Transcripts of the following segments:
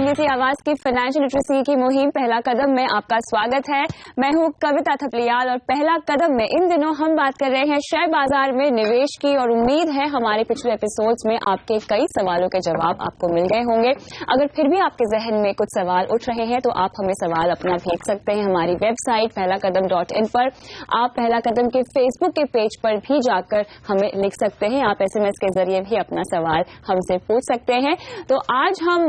CNBC आवाज की financial literacy की मुहिम पहला कदम में आपका स्वागत है। मैं हूं कविता थपलियाल और पहला कदम में इन दिनों हम बात कर रहे हैं शेयर बाजार में निवेश की और उम्मीद है हमारे पिछले एपिसोड्स में आपके कई सवालों के जवाब आपको मिल गए होंगे। अगर फिर भी आपके जहन में कुछ सवाल उठ रहे हैं तो आप हमें सवाल अपना भेज सकते हैं हमारी वेबसाइट pehlakadam.in पर। आप पहला कदम के फेसबुक के पेज पर भी जाकर हमें लिख सकते हैं। आप SMS के जरिए भी अपना सवाल हमसे पूछ सकते हैं। तो आज हम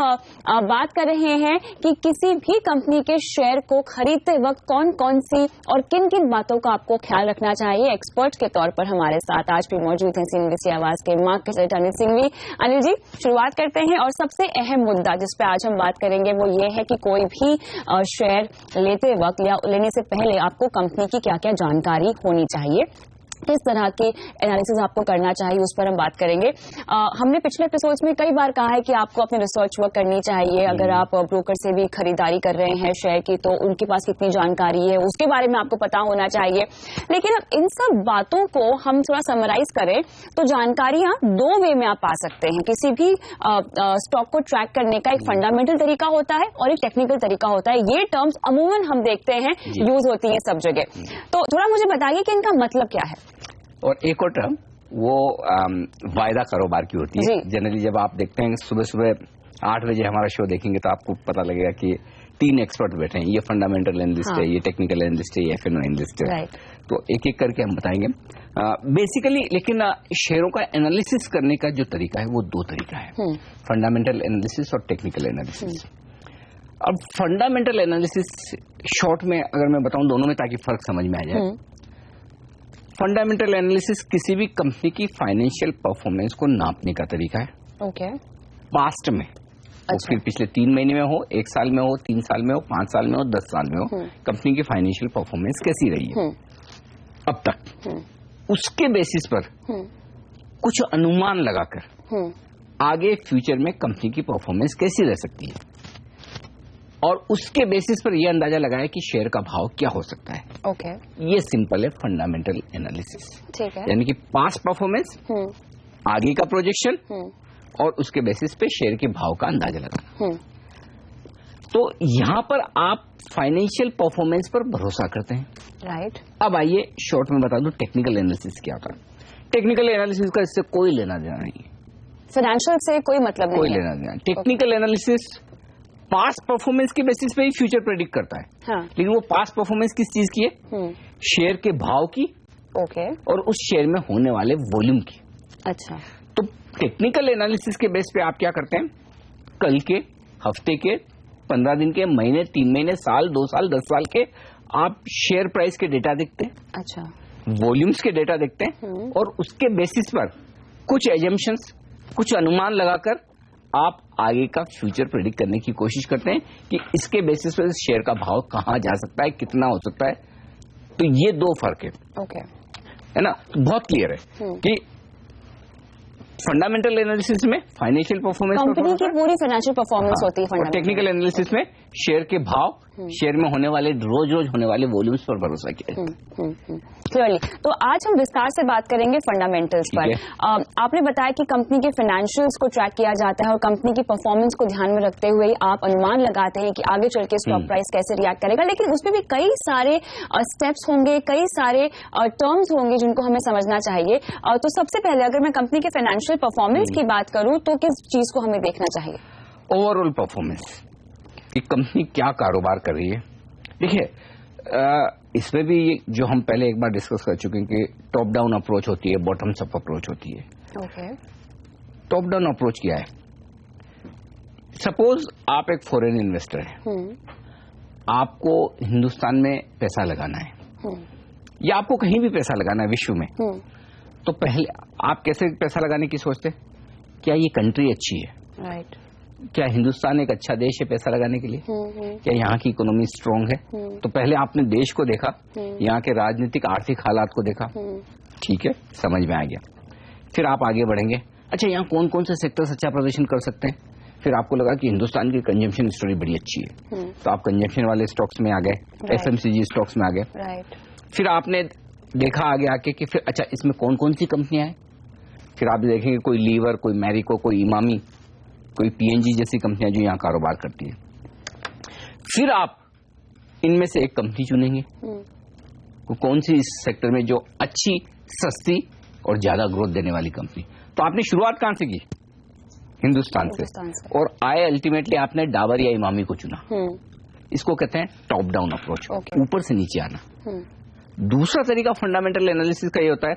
बात कर रहे हैं कि किसी भी कंपनी के शेयर को खरीदते वक्त कौन कौन सी और किन किन बातों का आपको ख्याल रखना चाहिए। एक्सपर्ट के तौर पर हमारे साथ आज भी मौजूद हैं सीएनबीसी आवाज के मार्केट अनिल सिंघवी। अनिल जी, शुरुआत करते हैं और सबसे अहम मुद्दा जिस पे आज हम बात करेंगे वो ये है कि कोई भी शेयर लेते वक्त या लेने से पहले आपको कंपनी की क्या क्या जानकारी होनी चाहिए, किस तरह की एनालिसिस आपको करना चाहिए, उस पर हम बात करेंगे। हमने पिछले एपिसोड्स में कई बार कहा है कि आपको अपने रिसर्च वर्क करनी चाहिए। अगर आप ब्रोकर से भी खरीदारी कर रहे हैं शेयर की तो उनके पास कितनी जानकारी है उसके बारे में आपको पता होना चाहिए। लेकिन अब इन सब बातों को हम थोड़ा समराइज करें तो जानकारियां दो वे में आप पा सकते हैं। किसी भी स्टॉक को ट्रैक करने का एक फंडामेंटल तरीका होता है और एक टेक्निकल तरीका होता है। ये टर्म्स अमूमन हम देखते हैं यूज होती है सब जगह। तो थोड़ा मुझे बताइए कि इनका मतलब क्या है। और एक और टर्म वो वायदा कारोबार की होती है। जनरली जब आप देखते हैं सुबह सुबह 8 बजे हमारा शो देखेंगे तो आपको पता लगेगा कि 3 एक्सपर्ट बैठे हैं। ये फंडामेंटल एनालिस्ट है, ये टेक्निकल एनालिस्ट है, ये F&O एनालिस्ट है। तो एक एक करके हम बताएंगे बेसिकली। लेकिन शेयरों का एनालिसिस करने का जो तरीका है वो 2 तरीका है, फंडामेंटल एनालिसिस और टेक्निकल एनालिसिस। अब फंडामेंटल एनालिसिस शॉर्ट में अगर मैं बताऊं दोनों में ताकि फर्क समझ में आ जाए। फंडामेंटल एनालिसिस किसी भी कंपनी की फाइनेंशियल परफॉर्मेंस को नापने का तरीका है। ओके। पास्ट में अच्छा। फिर पिछले 3 महीने में हो, 1 साल में हो, 3 साल में हो, 5 साल में हो, 10 साल में हो, कंपनी की फाइनेंशियल परफॉर्मेंस कैसी रही है अब तक, उसके बेसिस पर कुछ अनुमान लगाकर आगे फ्यूचर में कंपनी की परफॉर्मेंस कैसी रह सकती है और उसके बेसिस पर यह अंदाजा लगाया कि शेयर का भाव क्या हो सकता है। ओके। ये सिंपल है फंडामेंटल एनालिसिस। ठीक है। यानी कि पास्ट परफॉर्मेंस, आगे का प्रोजेक्शन और उसके बेसिस पे शेयर के भाव का अंदाजा लगाना। तो यहां पर आप फाइनेंशियल परफॉर्मेंस पर भरोसा करते हैं। राइट। अब आइए शॉर्ट में बता दूं टेक्निकल एनालिसिस क्या होता है। टेक्निकल एनालिसिस का इससे कोई लेना देना नहीं है, फाइनेंशियल से कोई मतलब नहीं, कोई लेना देना। टेक्निकल एनालिसिस पास्ट परफॉर्मेंस के बेसिस पे ही फ्यूचर प्रेडिक्ट करता है। हाँ। लेकिन वो पास्ट परफॉर्मेंस किस चीज की है? शेयर के भाव की। ओके। और उस शेयर में होने वाले वॉल्यूम की। अच्छा। तो टेक्निकल एनालिसिस के बेस पे आप क्या करते हैं? कल के, हफ्ते के, 15 दिन के, महीने, 3 महीने, साल, 2 साल, 10 साल के आप शेयर प्राइस के डेटा देखते हैं। अच्छा। वॉल्यूम्स के डेटा देखते हैं और उसके बेसिस पर कुछ एजम्पशंस, कुछ अनुमान लगाकर आप आगे का फ्यूचर प्रेडिक्ट करने की कोशिश करते हैं कि इसके बेसिस पर शेयर का भाव कहां जा सकता है, कितना हो सकता है। तो ये 2 फर्क है। ओके। है ना? तो बहुत क्लियर है कि फंडामेंटल एनालिसिस में फाइनेंशियल परफॉर्मेंस, कंपनी की पूरी फाइनेंशियल परफॉर्मेंस होती है। और टेक्निकल एनालिसिस में शेयर के भाव, शेयर में होने वाले रोज रोज होने वाले वॉल्यूम्स पर भरोसा किया। क्लियरली। तो आज हम विस्तार से बात करेंगे फंडामेंटल्स पर। आपने बताया कि कंपनी के फाइनेंशियल्स को ट्रैक किया जाता है और कंपनी की परफॉर्मेंस को ध्यान में रखते हुए आप अनुमान लगाते हैं कि आगे चल के स्टॉक प्राइस कैसे रिएक्ट करेगा। लेकिन उसमें भी कई सारे स्टेप्स होंगे, कई सारे टर्म्स होंगे जिनको हमें समझना चाहिए। तो सबसे पहले अगर मैं कंपनी के फाइनेंशियल परफॉर्मेंस की बात करूं तो किस चीज को हमें देखना चाहिए? ओवरऑल परफॉर्मेंस, कि कंपनी क्या कारोबार कर रही है। देखिए इसमें भी जो हम पहले एक बार डिस्कस कर चुके हैं कि टॉप डाउन अप्रोच होती है, बॉटम्स अप अप्रोच होती है। ओके। टॉप डाउन अप्रोच क्या है? सपोज आप एक फॉरेन इन्वेस्टर है, आपको हिंदुस्तान में पैसा लगाना है या आपको कहीं भी पैसा लगाना है विश्व में, तो पहले आप कैसे पैसा लगाने की सोचते? क्या ये कंट्री अच्छी है? राइट। क्या हिंदुस्तान एक अच्छा देश है पैसा लगाने के लिए? क्या यहाँ की इकोनॉमी स्ट्रांग है? तो पहले आपने देश को देखा, यहाँ के राजनीतिक आर्थिक हालात को देखा, ठीक है, समझ में आ गया। फिर आप आगे बढ़ेंगे, अच्छा यहाँ कौन कौन से सेक्टर्स अच्छा प्रदर्शन कर सकते हैं। फिर आपको लगा कि हिंदुस्तान की कंजम्पशन स्टोरी बड़ी अच्छी है, तो आप कंजम्पशन वाले स्टॉक्स में आ गए, FMCG स्टॉक्स में आ गए। फिर आपने देखा आगे आके कि फिर अच्छा इसमें कौन कौन सी कंपनियां हैं। फिर आप देखेंगे कोई लीवर, कोई मैरिको, कोई इमामी, कोई पीएनजी जैसी कंपनियां जो यहाँ कारोबार करती है। फिर आप इनमें से एक कंपनी चुनेंगे, कौन सी इस सेक्टर में जो अच्छी, सस्ती और ज्यादा ग्रोथ देने वाली कंपनी। तो आपने शुरुआत कहां से की? हिंदुस्तान से। और आए अल्टीमेटली आपने डाबर या इमामी को चुना। इसको कहते हैं टॉप डाउन अप्रोच, ऊपर से नीचे आना। दूसरा तरीका फंडामेंटल एनालिसिस का ये होता है,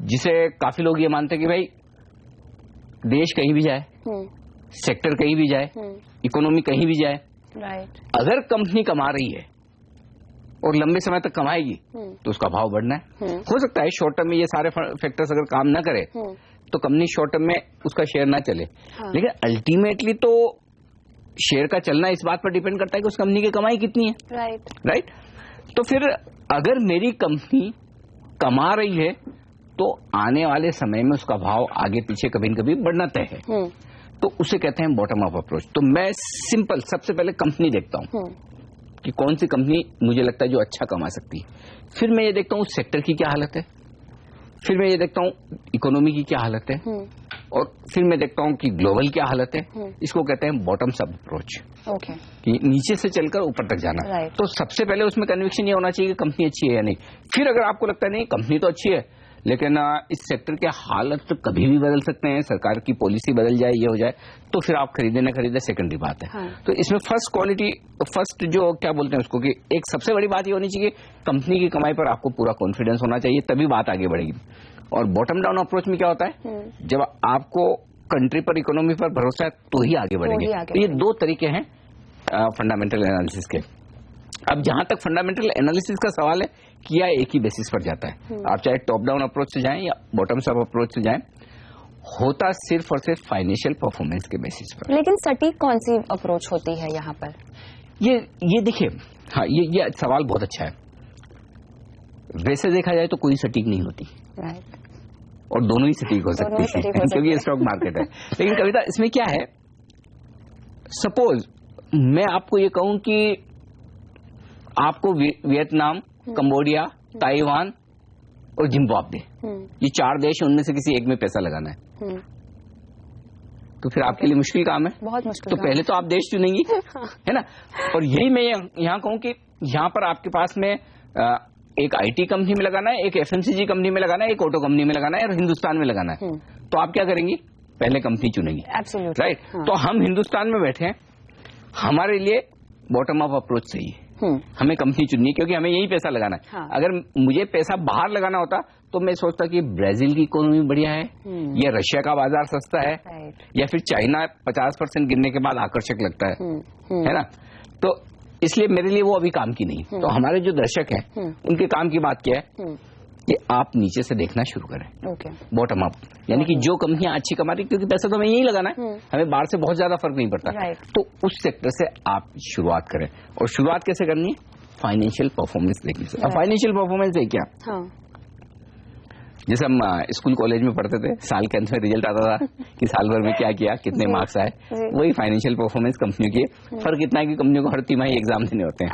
जिसे काफी लोग ये मानते हैं कि भाई देश कहीं भी जाए, सेक्टर कहीं भी जाए, इकोनॉमी कहीं भी जाए, अगर कंपनी कमा रही है और लंबे समय तक कमाएगी तो उसका भाव बढ़ना है। हो सकता है शॉर्ट टर्म में ये सारे फैक्टर्स अगर काम ना करे तो कंपनी शॉर्ट टर्म में उसका शेयर ना चले, लेकिन अल्टीमेटली तो शेयर का चलना इस बात पर डिपेंड करता है कि उस कंपनी की कमाई कितनी है। राइट। तो फिर अगर मेरी कंपनी कमा रही है तो आने वाले समय में उसका भाव आगे पीछे कभी न कभी बढ़ना तय है, तो उसे कहते हैं बॉटम अप अप्रोच। तो मैं सिंपल सबसे पहले कंपनी देखता हूं कि कौन सी कंपनी मुझे लगता है जो अच्छा कमा सकती है। फिर मैं ये देखता हूँ सेक्टर की क्या हालत है, फिर मैं ये देखता हूँ इकोनॉमी की क्या हालत है, और फिर मैं देखता हूँ कि ग्लोबल क्या हालत है। इसको कहते हैं बॉटम अप अप्रोच, कि नीचे से चलकर ऊपर तक जाना। तो सबसे पहले उसमें कन्विक्शन ये होना चाहिए कि कंपनी अच्छी है या नहीं। फिर अगर आपको लगता है नहीं कंपनी तो अच्छी है लेकिन इस सेक्टर के हालत तो कभी भी बदल सकते हैं, सरकार की पॉलिसी बदल जाए, ये हो जाए, तो फिर आप खरीदे ना खरीदे सेकेंडरी बात है। तो इसमें फर्स्ट जो क्या बोलते हैं उसको, कि एक सबसे बड़ी बात ये होनी चाहिए कंपनी की कमाई पर आपको पूरा कॉन्फिडेंस होना चाहिए, तभी बात आगे बढ़ेगी। और बॉटम डाउन अप्रोच में क्या होता है, जब आपको कंट्री पर, इकोनॉमी पर भरोसा है तो ही आगे बढ़ेंगे। तो ये दो तरीके हैं फंडामेंटल एनालिसिस के। अब जहां तक फंडामेंटल एनालिसिस का सवाल है, किया एक ही बेसिस पर जाता है, आप चाहे टॉप डाउन अप्रोच से जाएं या बॉटम अप अप्रोच से जाएं, होता सिर्फ और सिर्फ फाइनेंशियल परफॉर्मेंस के बेसिस पर। लेकिन सटीक कौन सी अप्रोच होती है यहाँ पर? ये देखिए, हाँ ये सवाल बहुत अच्छा है। वैसे देखा जाए तो कोई सटीक नहीं होती, और दोनों ही सटीक हो सकती है क्योंकि ये स्टॉक मार्केट है। लेकिन कविता, इसमें क्या है, सपोज मैं आपको ये कहूं कि आपको वियतनाम, कंबोडिया, ताइवान और जिम्बाब्वे, ये 4 देश, उनमें से किसी एक में पैसा लगाना है, तो फिर आपके लिए मुश्किल काम है, बहुत मुश्किल। तो पहले तो आप देश चुनेंगी, है ना। और यही मैं यहाँ कहूँ कि यहाँ पर आपके पास में एक आईटी कंपनी में लगाना है, एक एफएमसीजी कंपनी में लगाना है, एक ऑटो कंपनी में लगाना है और हिंदुस्तान में लगाना है, तो आप क्या करेंगी, पहले कंपनी चुनेंगी। Absolutely right. तो हम हिंदुस्तान में बैठे हैं, हमारे लिए बॉटम अप अप्रोच सही है, हमें कंपनी चुननी है क्योंकि हमें यही पैसा लगाना है। हाँ। अगर मुझे पैसा बाहर लगाना होता तो मैं सोचता कि ब्राजील की इकोनॉमी बढ़िया है, या रशिया का बाजार सस्ता है, या फिर चाइना 50% गिरने के बाद आकर्षक लगता है ना। तो इसलिए मेरे लिए वो अभी काम की नहीं। तो हमारे जो दर्शक हैं उनके काम की बात क्या है कि आप नीचे से देखना शुरू करें, बॉटम अप, यानी कि जो कंपनियां अच्छी कमा रही, क्योंकि पैसा तो हमें यही लगाना है, हमें बाहर से बहुत ज्यादा फर्क नहीं पड़ता, तो उस सेक्टर से आप शुरुआत करें। और शुरुआत कैसे करनी है, फाइनेंशियल परफॉर्मेंस देखने से। अब फाइनेंशियल परफॉर्मेंस है क्या, जैसे हम स्कूल कॉलेज में पढ़ते थे, साल के अंत में रिजल्ट आता था कि साल भर में क्या किया, कितने मार्क्स आए, वही फाइनेंशियल परफॉर्मेंस कंपनियों की। फर्क इतना है कि कंपनियों को हर तिमाही एग्जाम देने होते हैं,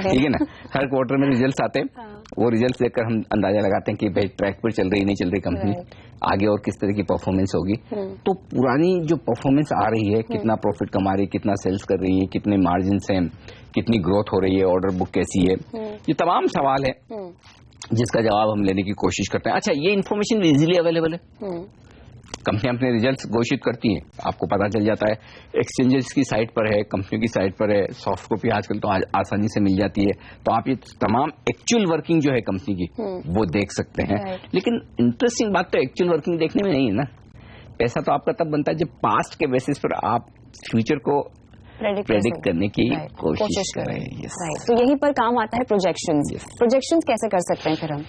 ठीक है ना, हर क्वार्टर में रिजल्ट आते हैं, वो रिजल्ट देखकर हम अंदाजा लगाते हैं कि भाई ट्रैक पर चल रही नहीं चल रही कंपनी, आगे और किस तरह की परफॉर्मेंस होगी। तो पुरानी जो परफॉर्मेंस आ रही है, कितना प्रॉफिट कमा रही है, कितना सेल्स कर रही है, कितने मार्जिन है, कितनी ग्रोथ हो रही है, ऑर्डर बुक कैसी है, ये तमाम सवाल है जिसका जवाब हम लेने की कोशिश करते हैं। अच्छा, ये इन्फॉर्मेशन इजीली अवेलेबल है, कंपनियां अपने रिजल्ट्स घोषित करती हैं, आपको पता चल जाता है, एक्सचेंजेस की साइट पर है, कंपनियों की साइट पर है, सॉफ्ट कॉपी आजकल तो आसानी से मिल जाती है, तो आप ये तमाम एक्चुअल वर्किंग जो है कंपनी की वो देख सकते हैं। लेकिन इंटरेस्टिंग बात तो एक्चुअल वर्किंग देखने में नहीं है ना, पैसा तो आपका तब बनता है जब पास्ट के बेसिस पर आप फ्यूचर को प्रेडिक्ट करने की कोशिश कर रहे हैं। तो यहीं पर काम आता है प्रोजेक्शंस। प्रोजेक्शंस कैसे कर सकते हैं फिर हम?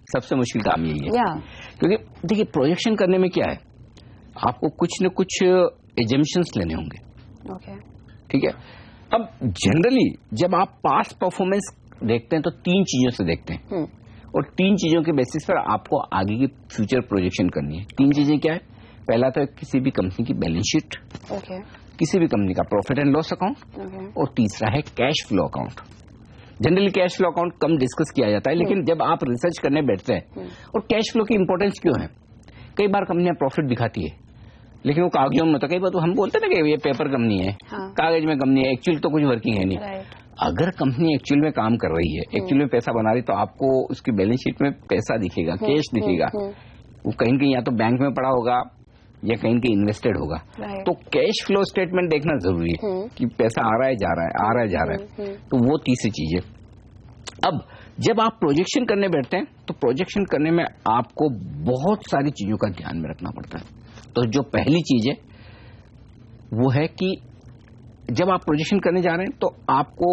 सबसे मुश्किल काम यही है, क्योंकि देखिए प्रोजेक्शन करने में क्या है, आपको कुछ न कुछ एजम्पशंस लेने होंगे, ठीक है। अब जनरली जब आप पास्ट परफॉर्मेंस देखते हैं तो 3 चीजों से देखते हैं, और 3 चीजों के बेसिस पर आपको आगे की फ्यूचर प्रोजेक्शन करनी है। 3 चीजें क्या है, पहला तो किसी भी कंपनी की बैलेंस शीट, किसी भी कंपनी का प्रॉफिट एंड लॉस अकाउंट, और तीसरा है cash flow account. Generally cash flow account कम डिस्कस किया जाता है, लेकिन जब आप रिसर्च करने बैठते हैं, और कैश फ्लो की इंपॉर्टेंस क्यों है, कई बार कंपनियां प्रॉफिट दिखाती है लेकिन वो कागजों में तो कई बार हम बोलते ना कि ये पेपर कंपनी है, कागज में कंपनी है, एक्चुअली तो कुछ वर्किंग है नहीं। अगर कंपनी एक्चुअल में काम कर रही है, एक्चुअल में पैसा बना रही, तो आपको उसकी बैलेंस शीट में पैसा दिखेगा, कैश दिखेगा। वो कहीं कहीं या तो बैंक में पड़ा होगा या कहीं कहीं इन्वेस्टेड होगा। तो कैश फ्लो स्टेटमेंट देखना जरूरी है कि पैसा आ रहा है जा रहा है, आ रहा है जा रहा है। तो वो तीसरी चीज है। अब जब आप प्रोजेक्शन करने बैठते हैं तो प्रोजेक्शन करने में आपको बहुत सारी चीजों का ध्यान में रखना पड़ता है। तो जो पहली चीज है वो है कि जब आप प्रोजेक्शन करने जा रहे हैं तो आपको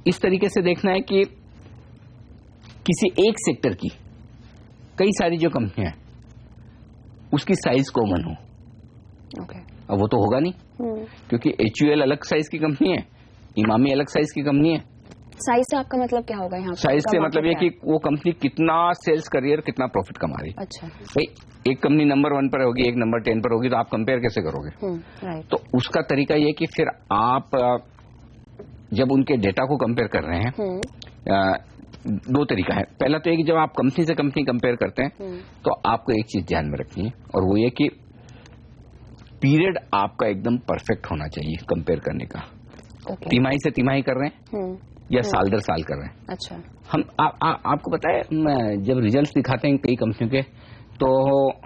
इस तरीके से देखना है कि किसी एक सेक्टर की कई सारी जो कंपनियां हैं उसकी साइज कॉमन हो। अब वो तो होगा नहीं, क्योंकि HUL अलग साइज की कंपनी है, इमामी अलग साइज की कंपनी है। साइज से आपका मतलब क्या होगा यहाँ? साइज से मतलब ये कि वो कंपनी कितना सेल्स कर रही है और कितना प्रॉफिट कमा रही है। अच्छा भाई, एक कंपनी नंबर 1 पर होगी, एक नंबर 10 पर होगी, तो आप कंपेयर कैसे करोगे? तो उसका तरीका ये कि फिर आप जब उनके डेटा को कंपेयर कर रहे हैं, दो तरीका है। पहला तो ये कि जब आप कंपनी से कंपनी कंपेयर करते हैं तो आपको एक चीज ध्यान में रखनी है, और वो ये कि पीरियड आपका एकदम परफेक्ट होना चाहिए कंपेयर करने का। तिमाही से तिमाही कर रहे हैं या साल दर साल कर रहे हैं। अच्छा, हम आपको पता है, जब रिजल्ट्स दिखाते हैं कई कंपनियों के, तो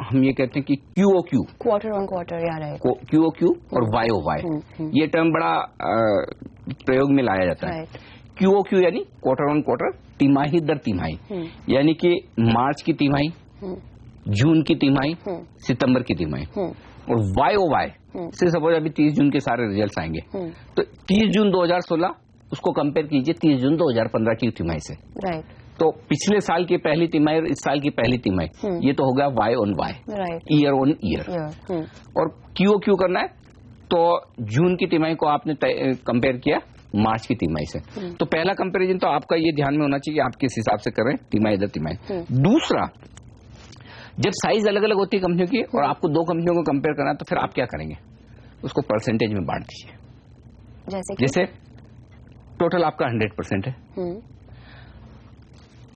हम ये कहते हैं कि QOQ, क्वार्टर ऑन क्वार्टर, याद है, QOQ और YOY, ये टर्म बड़ा प्रयोग में लाया जाता है। QOQ यानी क्वार्टर ऑन क्वार्टर, तिमाही दर तिमाही, यानी कि मार्च की तिमाही, जून की तिमाही, सितंबर की तिमाही। और YOY से सपोज अभी 30 जून के सारे रिजल्ट्स आएंगे, तो 30 जून 2016 उसको कंपेयर कीजिए 30 जून 2015 की तिमाही से। राइट। तो पिछले साल की पहली तिमाही और इस साल की पहली तिमाही, ये तो हो गया Y on Y, year on year. और QOQ करना है तो जून की तिमाही को आपने कंपेयर किया मार्च की तिमाही से। तो पहला कंपैरिजन तो आपका ये ध्यान में होना चाहिए कि आप किस हिसाब से कर रहे हैं, तिमाही दर तिमाही। दूसरा, जब साइज अलग अलग होती है कंपनियों की और आपको दो कंपनियों को कंपेयर करना है, तो फिर आप क्या करेंगे, उसको परसेंटेज में बांट दीजिए। जैसे टोटल आपका 100% है,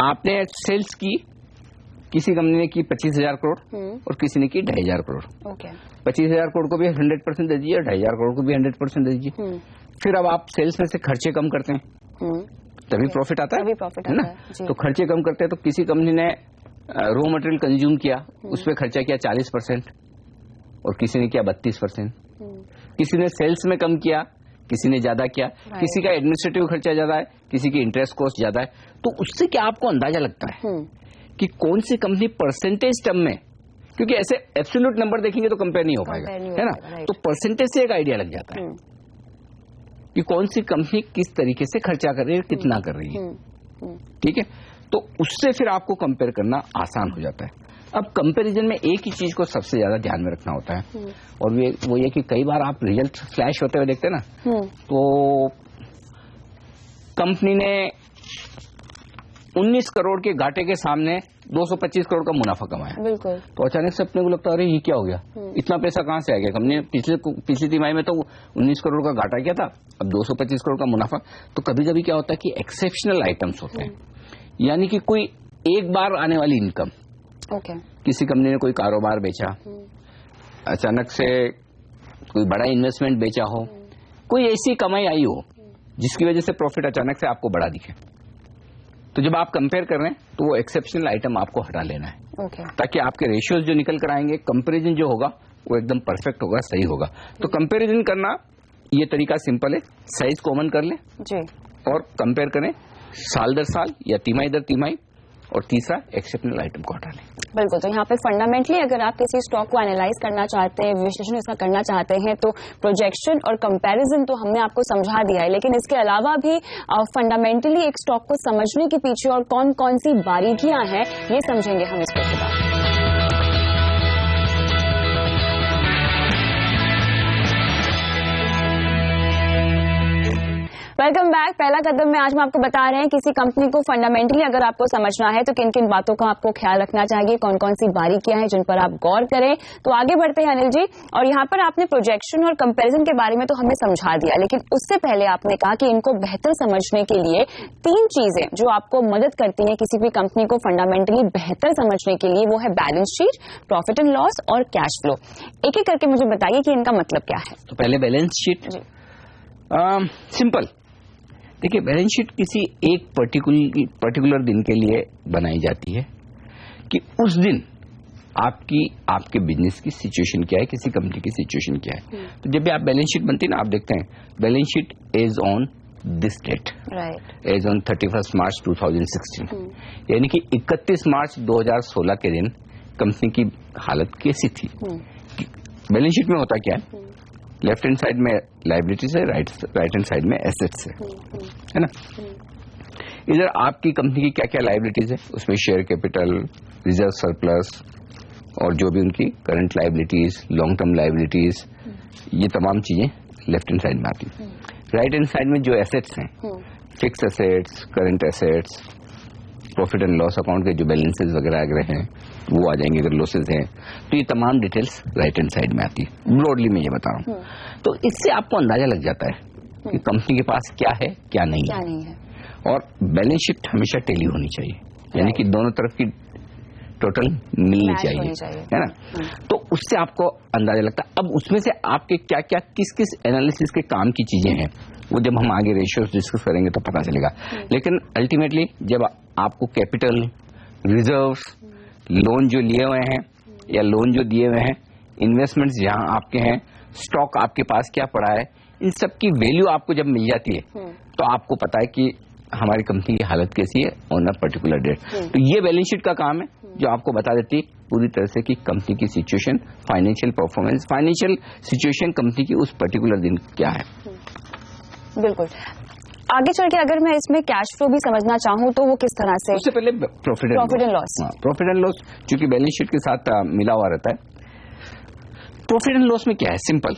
आपने सेल्स की, किसी कंपनी ने की 25,000 करोड़ और किसी ने की 2,500 करोड़। 25,000 करोड़ को भी 100% दे दीजिए और 2,500 करोड़ को भी 100% दे दीजिए। फिर अब आप सेल्स में से खर्चे कम करते हैं, तभी प्रॉफिट आता है ना। तो खर्चे कम करते हैं, तो किसी कंपनी ने रॉ मटेरियल कंज्यूम किया, उस पर खर्चा किया 40% और किसी ने किया 32%। किसी ने सेल्स में कम किया, किसी ने ज्यादा किया, किसी का एडमिनिस्ट्रेटिव खर्चा ज्यादा है, किसी की इंटरेस्ट कॉस्ट ज्यादा है। तो उससे क्या आपको अंदाजा लगता है कि कौन सी कंपनी परसेंटेज टर्म में, क्योंकि ऐसे एब्सोल्यूट नंबर देखेंगे तो कंपेयर नहीं हो पाएगा, है ना। तो परसेंटेज से एक आइडिया लग जाता है कि कौन सी कंपनी किस तरीके से खर्चा कर रही है, कितना कर रही है। ठीक है, तो उससे फिर आपको कंपेयर करना आसान हो जाता है। अब कंपैरिजन में एक ही चीज को सबसे ज्यादा ध्यान में रखना होता है, और वो ये कि कई बार आप रिजल्ट फ्लैश होते हुए देखते हैं ना, तो कंपनी ने 19 करोड़ के घाटे के सामने 225 करोड़ का मुनाफा कमाया। बिल्कुल। तो अचानक से अपने को लगता है अरे ये क्या हो गया, इतना पैसा कहां से आ गया। कंपनी ने पिछली तिमाही में तो 19 करोड़ का घाटा किया था, अब 225 करोड़ का मुनाफा। तो कभी कभी क्या होता है कि एक्सेप्शनल आइटम्स होते हैं, यानी कि कोई एक बार आने वाली इनकम। किसी कंपनी ने कोई कारोबार बेचा, अचानक से कोई बड़ा इन्वेस्टमेंट बेचा हो, कोई ऐसी कमाई आई हो जिसकी वजह से प्रॉफिट अचानक से आपको बड़ा दिखे। तो जब आप कंपेयर कर रहे हैं तो वो एक्सेप्शनल आइटम आपको हटा लेना है, ताकि आपके रेशियोज जो निकल कर आएंगे, कंपैरिजन जो होगा वो एकदम परफेक्ट होगा, सही होगा। तो कंपैरिजन करना ये तरीका सिंपल है, साइज कॉमन कर ले और कंपेयर करें साल दर साल या तिमाही दर तिमाही, और तीसरा एक्सेप्शनल आइटम को हटा लें। बिल्कुल। तो यहाँ पे फंडामेंटली अगर आप किसी स्टॉक को एनालाइज करना चाहते हैं, विश्लेषण इसका करना चाहते हैं, तो प्रोजेक्शन और कंपैरिजन तो हमने आपको समझा दिया है, लेकिन इसके अलावा भी फंडामेंटली एक स्टॉक को समझने के पीछे और कौन कौन सी बारीकियां हैं, ये समझेंगे हम इसके बाद। Welcome back. पहला कदम में आज हम आपको बता रहे हैं किसी कंपनी को फंडामेंटली अगर आपको समझना है तो किन किन बातों का आपको ख्याल रखना चाहिए, कौन कौन सी बारीकियां हैं जिन पर आप गौर करें। तो आगे बढ़ते हैं अनिल जी, और यहाँ पर आपने प्रोजेक्शन और कंपैरिजन के बारे में तो हमें समझा दिया, लेकिन उससे पहले आपने कहा कि इनको बेहतर समझने के लिए 3 चीजें जो आपको मदद करती हैं किसी भी कंपनी को फंडामेंटली बेहतर समझने के लिए, वो है balance sheet, profit and loss और कैश फ्लो। एक एक करके मुझे बताइए कि इनका मतलब क्या है। तो पहले बैलेंस शीट सिंपल। देखिए, बैलेंस शीट किसी एक पर्टिकुलर दिन के लिए बनाई जाती है कि उस दिन आपके बिजनेस की सिचुएशन क्या है, किसी कंपनी की सिचुएशन क्या है। तो जब भी आप बैलेंस शीट बनती है ना, आप देखते हैं balance sheet is on this date, as on 31 March 2016, यानी कि 31 मार्च 2016 के दिन कंपनी की हालत कैसी थी। बैलेंस शीट में होता क्या है, लेफ्ट हैंड साइड में लायबिलिटीज है, राइट हैंड साइड में एसेट्स है ना। इधर आपकी कंपनी की क्या क्या लायबिलिटीज है, उसमें शेयर कैपिटल, रिजर्व सरप्लस और जो भी उनकी current liabilities, long term liabilities, ये तमाम चीजें लेफ्ट हैंड साइड में आती है। राइट हैंड साइड में जो एसेट्स हैं, fix assets, current assets, profit and loss account के जो बैलेंसेस वगैरह अगर हैं वो आ जाएंगे, अगर लॉसेस हैं तो ये तमाम डिटेल्स राइट हैंड साइड में आती है। ब्रॉडली मैं ये बता रहा हूँ, तो इससे आपको अंदाजा लग जाता है कि कंपनी के पास क्या है क्या नहीं है। और बैलेंस शीट हमेशा टेली होनी चाहिए, यानी कि दोनों तरफ की टोटल मिलनी चाहिए, है ना। तो उससे आपको अंदाजा लगता है। अब उसमें से आपके क्या क्या किस किस एनालिसिस के काम की चीजें हैं, वो जब हम आगे रेशियोज डिस्कस करेंगे तो पता चलेगा। लेकिन अल्टीमेटली जब आपको कैपिटल, रिजर्व्स, लोन जो लिए हुए हैं या लोन जो दिए हुए हैं, इन्वेस्टमेंट्स जहां आपके हैं, स्टॉक आपके पास क्या पड़ा है, इन सब की वैल्यू आपको जब मिल जाती है तो आपको पता है कि हमारी कंपनी की हालत कैसी है ऑन अ पर्टिकुलर डेट। तो ये बैलेंस शीट का काम है जो आपको बता देती है पूरी तरह से कि कंपनी की situation, financial performance, financial situation company की उस पर्टिकुलर दिन क्या है। बिल्कुल। आगे चल के अगर मैं इसमें कैश फ्लो भी समझना चाहूँ तो वो किस तरह से। उससे पहले profit and loss. Profit and loss चूंकि बैलेंस शीट के साथ मिला हुआ रहता है। प्रॉफिट एंड लॉस में क्या है, सिंपल।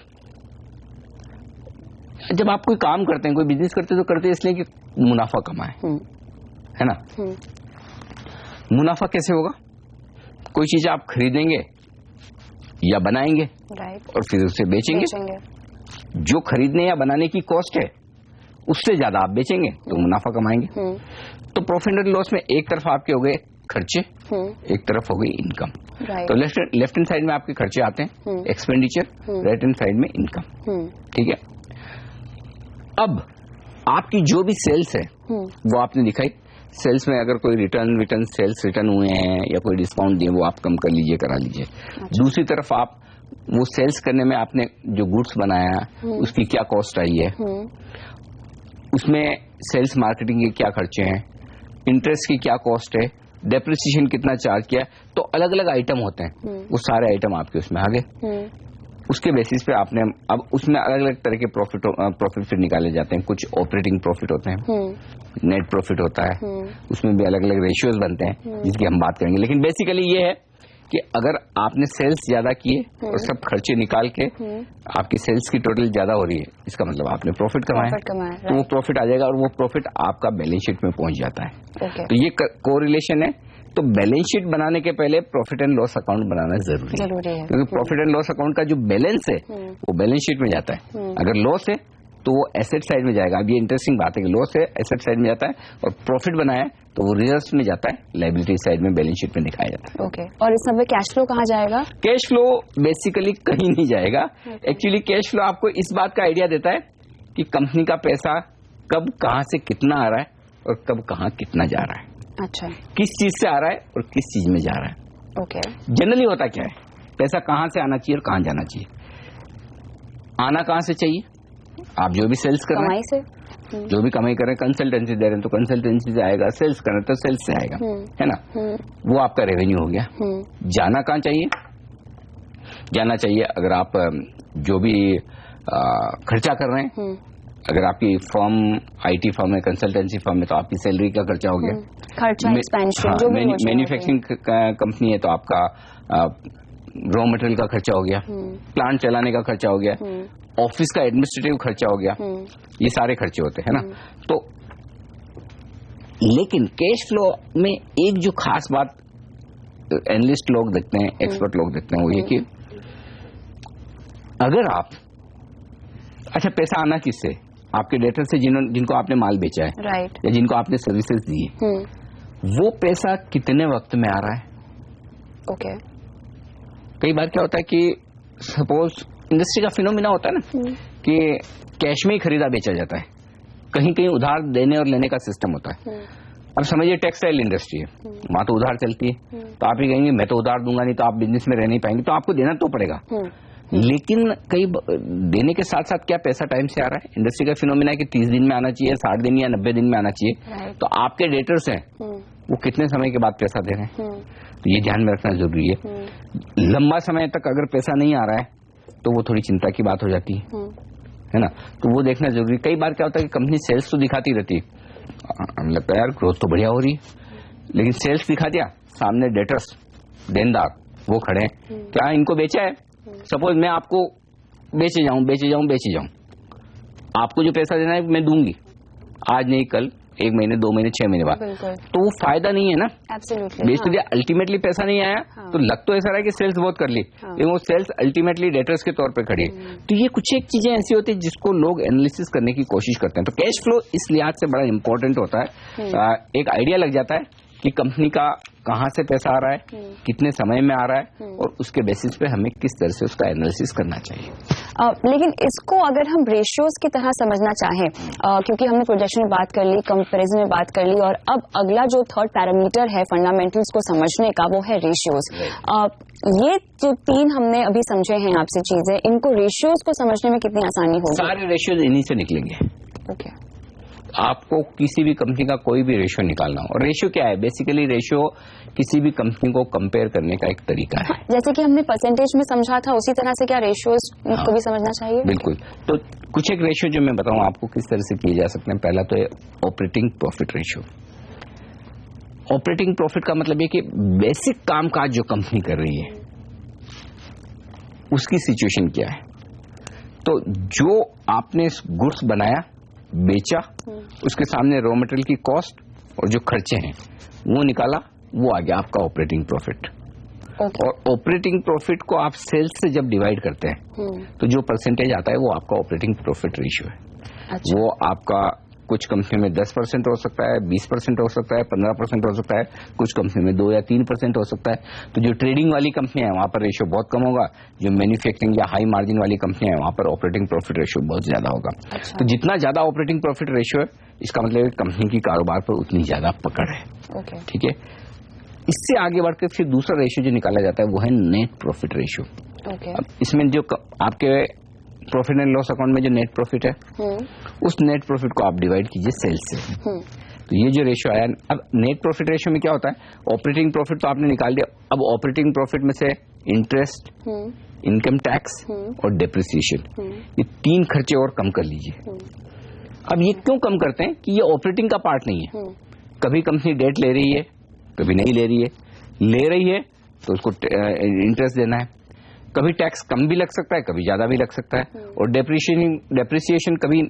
जब आप कोई काम करते हैं, कोई बिजनेस करते हैं तो करते हैं इसलिए कि मुनाफा कमाए, है ना। मुनाफा कैसे होगा, कोई चीज आप खरीदेंगे या बनाएंगे और फिर उसे बेचेंगे। जो खरीदने या बनाने की कॉस्ट है उससे ज्यादा आप बेचेंगे तो मुनाफा कमाएंगे। तो प्रॉफिट एंड लॉस में एक तरफ आपके हो गए खर्चे, एक तरफ हो गई इनकम। तो लेफ्ट हैंड साइड में आपके खर्चे आते हैं, एक्सपेंडिचर, राइट हैंड साइड में इनकम, ठीक है। अब आपकी जो भी सेल्स है वो आपने दिखाई, सेल्स में अगर कोई रिटर्न सेल्स रिटर्न हुए हैं या कोई डिस्काउंट दिए वो आप कम कर लीजिए, करा लीजिए। दूसरी तरफ आप वो सेल्स करने में आपने जो गुड्स बनाया उसकी क्या कॉस्ट आई है, उसमें सेल्स मार्केटिंग के क्या खर्चे हैं, इंटरेस्ट की क्या कॉस्ट है, डेप्रिसिएशन कितना चार्ज किया, तो अलग अलग आइटम होते हैं। वो सारे आइटम आपके उसमें आ गए। उसके बेसिस पे आपने अब उसमें अलग अलग तरह के प्रॉफिट फिर निकाले जाते हैं। कुछ ऑपरेटिंग प्रॉफिट होते हैं, नेट प्रॉफिट होता है, उसमें भी अलग अलग रेशियोज बनते हैं जिसकी हम बात करेंगे। लेकिन बेसिकली ये है कि अगर आपने सेल्स ज्यादा किए और सब खर्चे निकाल के आपकी सेल्स की टोटल ज्यादा हो रही है, इसका मतलब आपने प्रॉफिट कमाया, तो वो प्रॉफिट आ जाएगा और वो प्रॉफिट आपका बैलेंस शीट में पहुंच जाता है। तो ये कोरिलेशन है। तो बैलेंस शीट बनाने के पहले प्रॉफिट एंड लॉस अकाउंट बनाना जरूरी है, क्योंकि प्रॉफिट एंड लॉस अकाउंट का जो बैलेंस है वो बैलेंस शीट में जाता है। अगर लॉस है तो वो एसेट साइड में जाएगा। अब ये इंटरेस्टिंग बात है कि लॉस है एसेट साइड में जाता है और प्रॉफिट बनाया तो वो रिजर्व्स में जाता है, लायबिलिटी साइड में बैलेंस शीट में दिखाया जाता है। ओके। और इस समय कैश फ्लो कहाँ जाएगा? कैश फ्लो बेसिकली कहीं नहीं जाएगा। एक्चुअली कैश फ्लो आपको इस बात का आइडिया देता है कि कंपनी का पैसा कब कहाँ से कितना आ रहा है और कब कहाँ कितना जा रहा है। अच्छा। किस चीज से आ रहा है और किस चीज में जा रहा है। ओके। जनरली होता क्या है, पैसा कहाँ से आना चाहिए और कहाँ जाना चाहिए। आना कहाँ से चाहिए, आप जो भी सेल्स कर रहे हैं, जो भी कमाई कर रहे हैं, कंसल्टेंसी दे रहे हैं तो कंसल्टेंसी से आएगा, सेल्स कर रहे हैं तो सेल्स से आएगा, है ना। वो आपका रेवेन्यू हो गया। जाना कहाँ चाहिए, जाना चाहिए अगर आप जो भी खर्चा कर रहे हैं, अगर आपकी फर्म आईटी फर्म है, कंसल्टेंसी फर्म है तो आपकी सैलरी का खर्चा हो गया, खर्चा, एक्सपेंशन, जो भी मैन्युफैक्चरिंग कंपनी है तो आपका रॉ मटेरियल का खर्चा हो गया, प्लांट चलाने का खर्चा हो गया, ऑफिस का एडमिनिस्ट्रेटिव खर्चा हो गया, ये सारे खर्चे होते हैं ना। तो लेकिन कैश फ्लो में एक जो खास बात एनालिस्ट लोग देखते हैं, एक्सपर्ट लोग देखते हैं, वो ये कि अगर आप अच्छा पैसा आना किससे, आपके डेटर से जिनको आपने माल बेचा है, राइट, या जिनको आपने सर्विसेज दी है, वो पैसा कितने वक्त में आ रहा है। ओके। कई बार क्या होता है कि सपोज इंडस्ट्री का फिनोमिना होता है ना कि कैश में ही खरीदा बेचा जाता है, कहीं कहीं उधार देने और लेने का सिस्टम होता है। अब समझिए टेक्सटाइल इंडस्ट्री है, वहां तो उधार चलती है, तो आप ही कहेंगे मैं तो उधार दूंगा नहीं तो आप बिजनेस में रह नहीं पाएंगे, तो आपको देना तो पड़ेगा। लेकिन कई देने के साथ साथ क्या पैसा टाइम से आ रहा है। इंडस्ट्री का फिनोमिना है कि 30 दिन में आना चाहिए, 60 दिन या 90 दिन में आना चाहिए। तो आपके डेटर्स हैं वो कितने समय के बाद पैसा दे रहे हैं, तो ये ध्यान में रखना जरूरी है। लंबा समय तक अगर पैसा नहीं आ रहा है तो वो थोड़ी चिंता की बात हो जाती है ना, तो वो देखना जरूरी। कई बार क्या होता है कि कंपनी सेल्स तो दिखाती रहती है, हमें लगता है यार ग्रोथ तो बढ़िया हो रही है, लेकिन सेल्स दिखा दिया, सामने डेटर्स देनदार वो खड़े हैं, क्या इनको बेचा है। सपोज मैं आपको बेचे जाऊं, आपको जो पैसा देना है मैं दूंगी, आज नहीं कल, 1 महीने 2 महीने 6 महीने बाद, तो वो फायदा नहीं है ना। एब्सोल्युटली। बेच तो दिया, अल्टीमेटली पैसा नहीं आया, तो लग तो ऐसा रहा है कि सेल्स बहुत कर ली, लेकिन वो सेल्स अल्टीमेटली डेटर्स के तौर पे खड़ी है। तो ये कुछ एक चीजें ऐसी होती है जिसको लोग एनालिसिस करने की कोशिश करते हैं। तो कैश फ्लो इस लिहाज से बड़ा इंपॉर्टेंट होता है, एक आइडिया लग जाता है कि कंपनी का कहां से पैसा आ रहा है, कितने समय में आ रहा है, और उसके बेसिस पे हमें किस तरह से उसका एनालिसिस करना चाहिए। लेकिन इसको अगर हम रेशियोज की तरह समझना चाहें, क्योंकि हमने प्रोजेक्शन में बात कर ली, कंपैरिजन में बात कर ली, और अब अगला जो थर्ड पैरामीटर है फंडामेंटल्स को समझने का, वो है रेशियोज। ये जो 3 हमने अभी समझे हैं आपसे चीजें, इनको रेशियोज को समझने में कितनी आसानी होगी? सारे रेशियोज इन्हीं से निकलेंगे। ओके। आपको किसी भी कंपनी का कोई भी रेशियो निकालना हो, और रेशियो क्या है, बेसिकली रेशियो किसी भी कंपनी को कंपेयर करने का एक तरीका है। जैसे कि हमने परसेंटेज में समझा था, उसी तरह से क्या रेशियोज को भी समझना चाहिए? बिल्कुल। तो कुछ एक रेशियो जो मैं बताऊं आपको किस तरह से किए जा सकते हैं। पहला तो है operating profit ratio. Operating profit का मतलब है कि बेसिक कामकाज जो कंपनी कर रही है उसकी सिचुएशन क्या है। तो जो आपने गुड्स बनाया, बेचा, उसके सामने रॉ मटेरियल की कॉस्ट और जो खर्चे हैं वो निकाला, वो आ गया आपका ऑपरेटिंग प्रॉफिट। और ऑपरेटिंग प्रॉफिट को आप सेल्स से जब डिवाइड करते हैं तो जो परसेंटेज आता है वो आपका ऑपरेटिंग प्रॉफिट रेशियो है। अच्छा। वो आपका कुछ कंपनी में 10% हो सकता है, 20% हो सकता है, 15% हो सकता है, कुछ कंपनी में 2 या 3% हो सकता है। तो जो ट्रेडिंग वाली कंपनियां हैं वहां पर रेशियो बहुत कम होगा, जो मैन्युफैक्चरिंग या हाई मार्जिन वाली कंपनियां हैं वहां पर ऑपरेटिंग प्रॉफिट रेशियो बहुत ज्यादा होगा। अच्छा। तो जितना ज्यादा ऑपरेटिंग प्रॉफिट रेशियो है, इसका मतलब कंपनी की कारोबार पर उतनी ज्यादा पकड़ है। ठीक है। इससे आगे बढ़कर फिर दूसरा रेशियो जो निकाला जाता है वो है नेट प्रॉफिट रेशियो। अब इसमें जो आपके प्रॉफिट एंड लॉस अकाउंट में जो नेट प्रॉफिट है, उस नेट प्रॉफिट को आप डिवाइड कीजिए सेल्स से। तो ये जो रेशियो आया, अब नेट प्रॉफिट रेशियो में क्या होता है, ऑपरेटिंग प्रॉफिट तो आपने निकाल दिया, अब ऑपरेटिंग प्रॉफिट में से इंटरेस्ट, इनकम टैक्स और डेप्रिसिएशन, ये 3 खर्चे और कम कर लीजिए। अब ये क्यों कम करते हैं कि ये ऑपरेटिंग का पार्ट नहीं है। कभी कंपनी डेट ले रही है, कभी नहीं ले रही है, ले रही है तो उसको इंटरेस्ट देना है, कभी टैक्स कम भी लग सकता है, कभी ज्यादा भी लग सकता है, और डेप्रिसिएशन कभी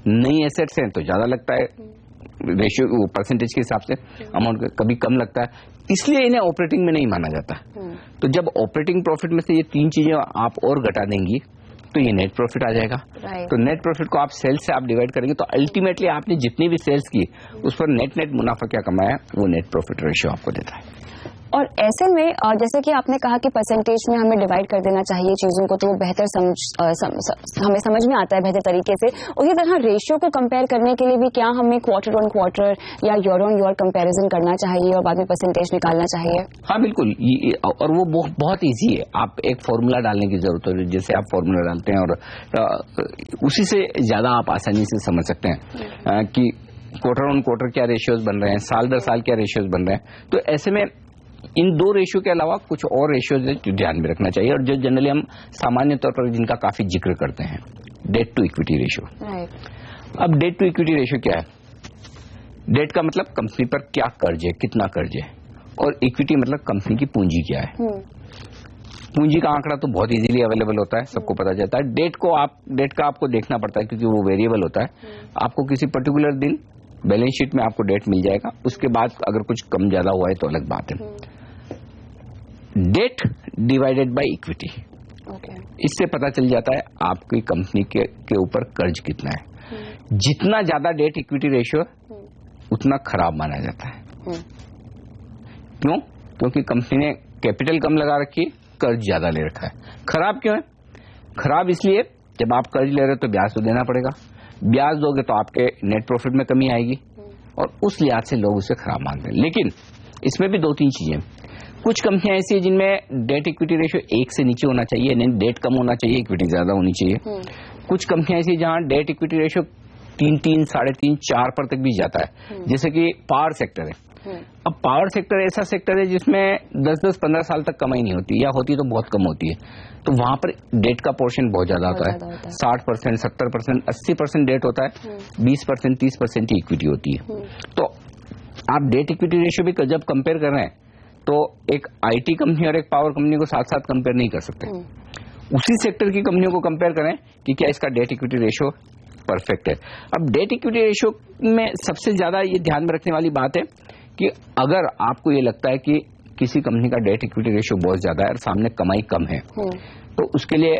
नई एसेट्स हैं तो ज्यादा लगता है, रेशियो परसेंटेज के हिसाब से अमाउंट कभी कम लगता है, इसलिए इन्हें ऑपरेटिंग में नहीं माना जाता। तो जब ऑपरेटिंग प्रॉफिट में से ये 3 चीजें आप और घटा देंगी तो ये नेट प्रॉफिट आ जाएगा। तो नेट प्रॉफिट को आप सेल्स से आप डिवाइड करेंगे तो अल्टीमेटली आपने जितनी भी सेल्स की उस पर नेट मुनाफा क्या कमाया वो नेट प्रॉफिट रेशियो आपको देता है। और ऐसे में जैसे कि आपने कहा कि परसेंटेज में हमें डिवाइड कर देना चाहिए चीजों को, तो वो बेहतर हमें समझ में आता है बेहतर तरीके से। उसी तरह रेशियो को कंपेयर करने के लिए भी क्या हमें क्वार्टर ऑन क्वार्टर या ईयर ऑन ईयर कंपैरिजन करना चाहिए और बाद में परसेंटेज निकालना चाहिए? हाँ बिल्कुल, और वो बहुत ईजी है। आप एक फॉर्मूला डालने की जरूरत है, जैसे आप फॉर्मूला डालते हैं और उसी से ज्यादा आप आसानी से समझ सकते हैं कि क्वार्टर ऑन क्वार्टर क्या रेशियोज बन रहे हैं, साल दर साल क्या रेशियोज बन रहे हैं। तो ऐसे में इन 2 रेशियो के अलावा कुछ और रेशियोज जो ध्यान में रखना चाहिए और जो जनरली हम सामान्य तौर पर जिनका काफी जिक्र करते हैं, डेट टू इक्विटी रेशियो। अब डेट टू इक्विटी रेशियो क्या है? डेट का मतलब कंपनी पर क्या कर्ज है, कितना कर्ज है, और इक्विटी मतलब कंपनी की पूंजी क्या है। पूंजी का आंकड़ा तो बहुत इजीली अवेलेबल होता है, सबको पता चलता है। डेट का आपको देखना पड़ता है क्योंकि वो वेरिएबल होता है। आपको किसी पर्टिकुलर दिन बैलेंस शीट में आपको डेट मिल जाएगा, उसके बाद अगर कुछ कम ज्यादा हुआ है तो अलग बात है। डेट डिवाइडेड बाय इक्विटी, इससे पता चल जाता है आपकी कंपनी के ऊपर कर्ज कितना है। जितना ज्यादा डेट इक्विटी रेशियो उतना खराब माना जाता है। क्यों? क्योंकि कंपनी ने कैपिटल कम लगा रखी है, कर्ज ज्यादा ले रखा है। खराब क्यों है? खराब इसलिए जब आप कर्ज ले रहे हो तो ब्याज तो देना पड़ेगा, ब्याज दोगे तो आपके नेट प्रॉफिट में कमी आएगी, और उस लिहाज से लोग उसे खराब मानते हैं। लेकिन इसमें भी दो तीन चीजें, कुछ कंपनियां ऐसी है जिनमें डेट इक्विटी रेशियो 1 से नीचे होना चाहिए, यानी डेट कम होना चाहिए, इक्विटी ज्यादा होनी चाहिए। कुछ कंपनियां ऐसी जहां डेट इक्विटी रेशियो 3, 3.5, 4 पर तक भी जाता है, जैसे कि पावर सेक्टर है। अब पावर सेक्टर ऐसा सेक्टर है जिसमें 10-15 साल तक कमाई नहीं होती, या होती तो बहुत कम होती है, तो वहां पर डेट का पोर्शन बहुत ज्यादा होता है। 60%, 70%, 80% डेट होता है, 20%, 30% ही इक्विटी होती है। तो आप डेट इक्विटी रेशियो भी जब कंपेयर कर रहे हैं तो एक आईटी कंपनी और एक पावर कंपनी को साथ साथ कंपेयर नहीं कर सकते। उसी सेक्टर की कंपनियों को कंपेयर करें कि क्या इसका डेट इक्विटी रेशियो परफेक्ट है। अब डेट इक्विटी रेशियो में सबसे ज्यादा ये ध्यान में रखने वाली बात है कि अगर आपको ये लगता है कि किसी कंपनी का डेट इक्विटी रेशियो बहुत ज्यादा है और सामने कमाई कम है, तो उसके लिए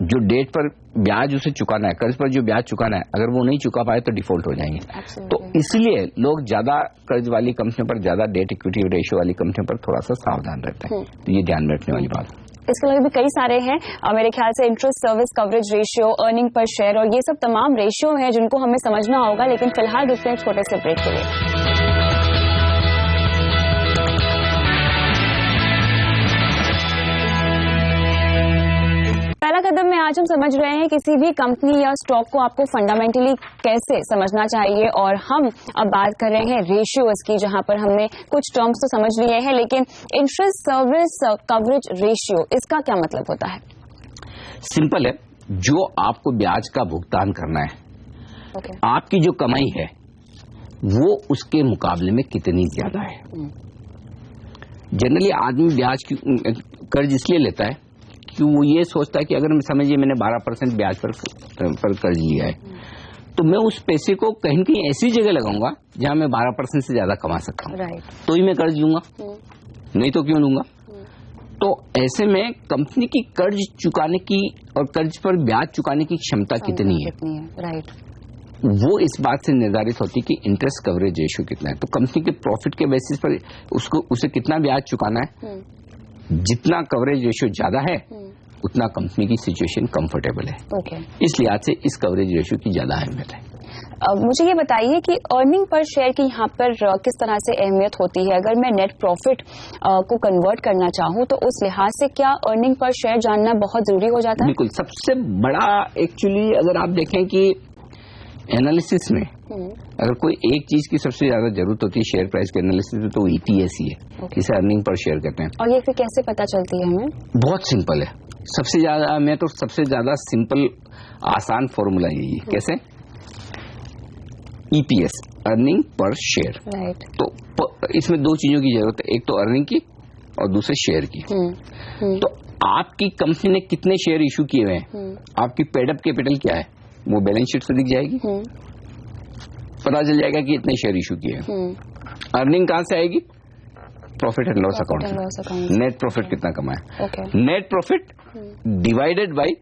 जो डेट पर ब्याज उसे चुकाना है, कर्ज पर जो ब्याज चुकाना है, अगर वो नहीं चुका पाए तो डिफॉल्ट हो जाएंगे। तो इसलिए लोग ज्यादा कर्ज वाली कंपनियों पर, ज्यादा डेट इक्विटी रेशियो वाली कंपनियों पर थोड़ा सा सावधान रहते हैं। तो ये ध्यान में रखने वाली बात है। इसके अलावा भी कई सारे हैं, मेरे ख्याल से interest service coverage ratio, earning per share, और ये सब तमाम रेशियो हैं जिनको हमें समझना होगा। लेकिन फिलहाल रुकते हैं छोटे से ब्रेक के लिए। पहला कदम में आज हम समझ रहे हैं किसी भी कंपनी या स्टॉक को आपको फंडामेंटली कैसे समझना चाहिए, और हम अब बात कर रहे हैं रेशियोज की, जहां पर हमने कुछ टर्म्स तो समझ लिए हैं, लेकिन इंटरेस्ट सर्विस कवरेज रेशियो, इसका क्या मतलब होता है? सिंपल है, जो आपको ब्याज का भुगतान करना है, आपकी जो कमाई है वो उसके मुकाबले में कितनी ज्यादा है। जनरली आदमी ब्याज की कर्ज इसलिए लेता है कि वो ये सोचता है कि अगर समझिए मैंने 12% ब्याज पर कर्ज लिया है, तो मैं उस पैसे को कहीं न कहीं ऐसी जगह लगाऊंगा जहां मैं 12% से ज्यादा कमा सकता हूं, तो ही मैं कर्ज लूंगा, नहीं तो क्यों लूंगा। तो ऐसे में कंपनी की कर्ज चुकाने की और कर्ज पर ब्याज चुकाने की क्षमता कितनी है, वो इस बात से निर्धारित होती है कि इंटरेस्ट कवरेज रेशियो कितना है। तो कंपनी के प्रॉफिट के बेसिस पर उसे कितना ब्याज चुकाना है, जितना कवरेज रेशियो ज्यादा है उतना कंपनी की सिचुएशन कंफर्टेबल है। इस लिहाज से इस कवरेज रेशियो की ज्यादा अहमियत है। मुझे ये बताइए कि अर्निंग पर शेयर की यहाँ पर किस तरह से अहमियत होती है। अगर मैं नेट प्रॉफिट को कन्वर्ट करना चाहूँ तो उस लिहाज से क्या अर्निंग पर शेयर जानना बहुत जरूरी हो जाता है? बिल्कुल, सबसे बड़ा एक्चुअली अगर आप देखें कि एनालिसिस में अगर कोई एक चीज की सबसे ज्यादा जरूरत होती है शेयर प्राइस के एनालिसिस में, तो ईपीएस ही है, जिसे अर्निंग पर शेयर कहते हैं। और ये फिर कैसे पता चलती है हमें? बहुत सिंपल है, सबसे ज्यादा मैं तो सबसे ज्यादा सिंपल आसान फॉर्मूला यही है। कैसे? EPS, earning per share. तो इसमें दो चीजों की जरूरत है, एक तो अर्निंग की और दूसरे शेयर की। तो आपकी कंपनी ने कितने शेयर इशू किए हुए हैं, आपकी पेडअप कैपिटल क्या है, वो बैलेंस शीट से दिख जाएगी, पता चल जाएगा कि इतने शेयर इशू किए हैं। अर्निंग कहां से आएगी? प्रॉफिट एंड लॉस अकाउंट से। नेट प्रॉफिट कितना कमाया, net profit divided by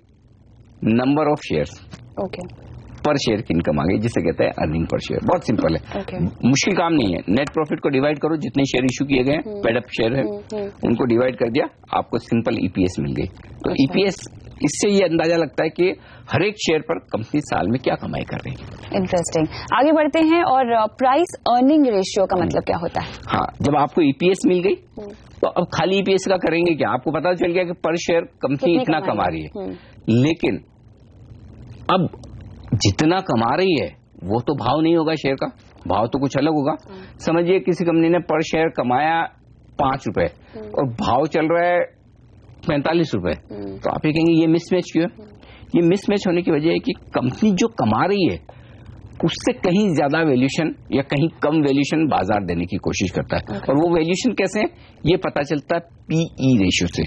number of shares, पर शेयर की इनकम आ गई, जिसे कहते हैं अर्निंग पर शेयर। बहुत सिंपल है, मुश्किल काम नहीं है। नेट प्रॉफिट को डिवाइड करो, जितने शेयर इशू किए गए हैं, पेडअप शेयर है, उनको डिवाइड कर दिया, आपको सिंपल ईपीएस मिल गई। तो ईपीएस, इससे ये अंदाजा लगता है कि हर एक शेयर पर कंपनी साल में क्या कमाई कर रही है। इंटरेस्टिंग। आगे बढ़ते हैं, और प्राइस अर्निंग रेशियो का मतलब क्या होता है? हाँ, जब आपको ईपीएस मिल गई तो अब खाली ईपीएस का करेंगे क्या, आपको पता चल गया कि पर शेयर कंपनी इतना कमा रही है, लेकिन अब जितना कमा रही है वो तो भाव नहीं होगा शेयर का, भाव तो कुछ अलग होगा। समझिए किसी कंपनी ने पर शेयर कमाया 5 रुपए और भाव चल रहा है 45 रुपए, तो आप ये कहेंगे ये मिसमैच क्यों है? ये मिसमैच होने की वजह है कि कंपनी जो कमा रही है उससे कहीं ज्यादा वैल्यूएशन या कहीं कम वैल्यूएशन बाजार देने की कोशिश करता है। और वो वैल्यूएशन कैसे है, ये पता चलता है पीई रेशियो से,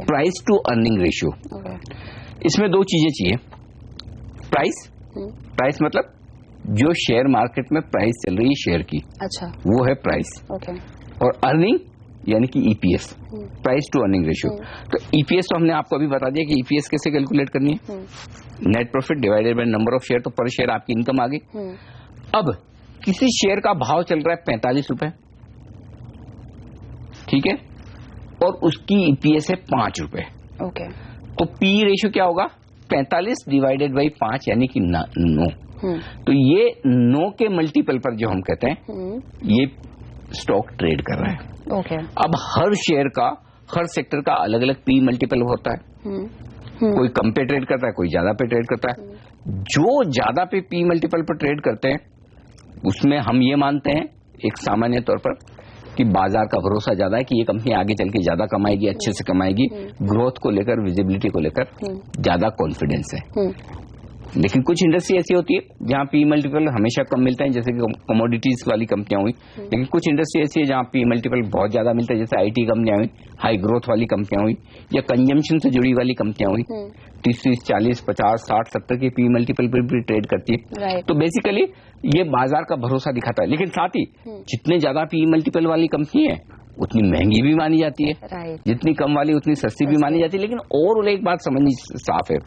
प्राइस टू अर्निंग रेशियो। इसमें दो चीजें चाहिए, प्राइस मतलब जो शेयर मार्केट में प्राइस चल रही है शेयर की, अच्छा, वो है प्राइस। और अर्निंग यानी कि EPS, price to earning ratio. तो ईपीएस तो हमने आपको अभी बता दिया कि ईपीएस कैसे कैलकुलेट करनी है, net profit divided by number of share, तो पर शेयर आपकी इनकम आ गई। अब किसी शेयर का भाव चल रहा है 45 रुपए, ठीक है, और उसकी ईपीएस है 5 रुपए, तो पी रेशियो क्या होगा, 45 डिवाइडेड बाई 5 यानी कि 9। तो ये 9 के मल्टीपल पर जो हम कहते हैं ये स्टॉक ट्रेड कर रहा है। अब हर शेयर का, हर सेक्टर का अलग अलग पी मल्टीपल होता है, कोई कम पे ट्रेड करता है, कोई ज्यादा पे ट्रेड करता है। जो ज्यादा पे पी मल्टीपल पर ट्रेड करते हैं उसमें हम ये मानते हैं एक सामान्य तौर पर कि बाजार का भरोसा ज्यादा है कि ये कंपनी आगे चल के ज्यादा कमाएगी, अच्छे से कमाएगी, ग्रोथ को लेकर, विजिबिलिटी को लेकर ज्यादा कॉन्फिडेंस है। लेकिन कुछ इंडस्ट्री ऐसी होती है जहां पी मल्टीपल हमेशा कम मिलता है, जैसे कि कमोडिटीज वाली कंपनियां हुई। लेकिन कुछ इंडस्ट्री ऐसी है जहां पी मल्टीपल बहुत ज्यादा मिलता है, जैसे आईटी कंपनियां हुई, हाई ग्रोथ वाली कंपनियां हुई, या कंजम्पशन से जुड़ी वाली कंपनियां हुई, 30, 40, 50, 60, 70 की पी मल्टीपल पर भी ट्रेड करती है। तो बेसिकली ये बाजार का भरोसा दिखाता है। लेकिन साथ ही जितने ज्यादा पी मल्टीपल वाली कंपनी है उतनी महंगी भी मानी जाती है, जितनी कम वाली उतनी सस्ती भी मानी जाती है। लेकिन और एक बात समझनी साफ है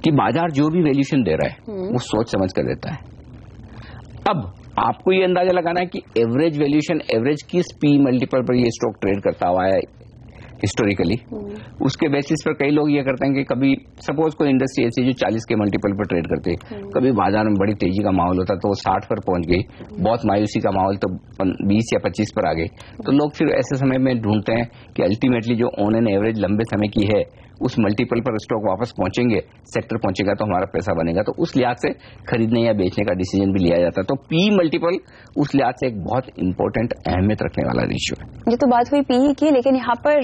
कि बाजार जो भी वैल्यूएशन दे रहा है वो सोच समझ कर देता है। अब आपको ये अंदाजा लगाना है कि एवरेज वैल्यूएशन, एवरेज किस पी मल्टीपल पर ये स्टॉक ट्रेड करता हुआ है हिस्टोरिकली, उसके बेसिस पर कई लोग ये करते हैं कि कभी सपोज कोई इंडस्ट्री ऐसी जो 40 के मल्टीपल पर ट्रेड करते हैं, कभी बाजार में बड़ी तेजी का माहौल होता तो वो 60 पर पहुंच गई, बहुत मायूसी का माहौल तो 20 या 25 पर आ गई। तो लोग फिर ऐसे समय में ढूंढते हैं कि अल्टीमेटली जो ऑन एन एवरेज लंबे समय की है उस मल्टीपल पर स्टॉक वापस पहुंचेंगे, सेक्टर पहुंचेगा तो हमारा पैसा बनेगा। तो उस लिहाज से खरीदने या बेचने का डिसीजन भी लिया जाता है। तो पी मल्टीपल उस लिहाज से एक बहुत इंपॉर्टेंट अहमियत रखने वाला रेशियो है। ये तो बात हुई पी की, लेकिन यहाँ पर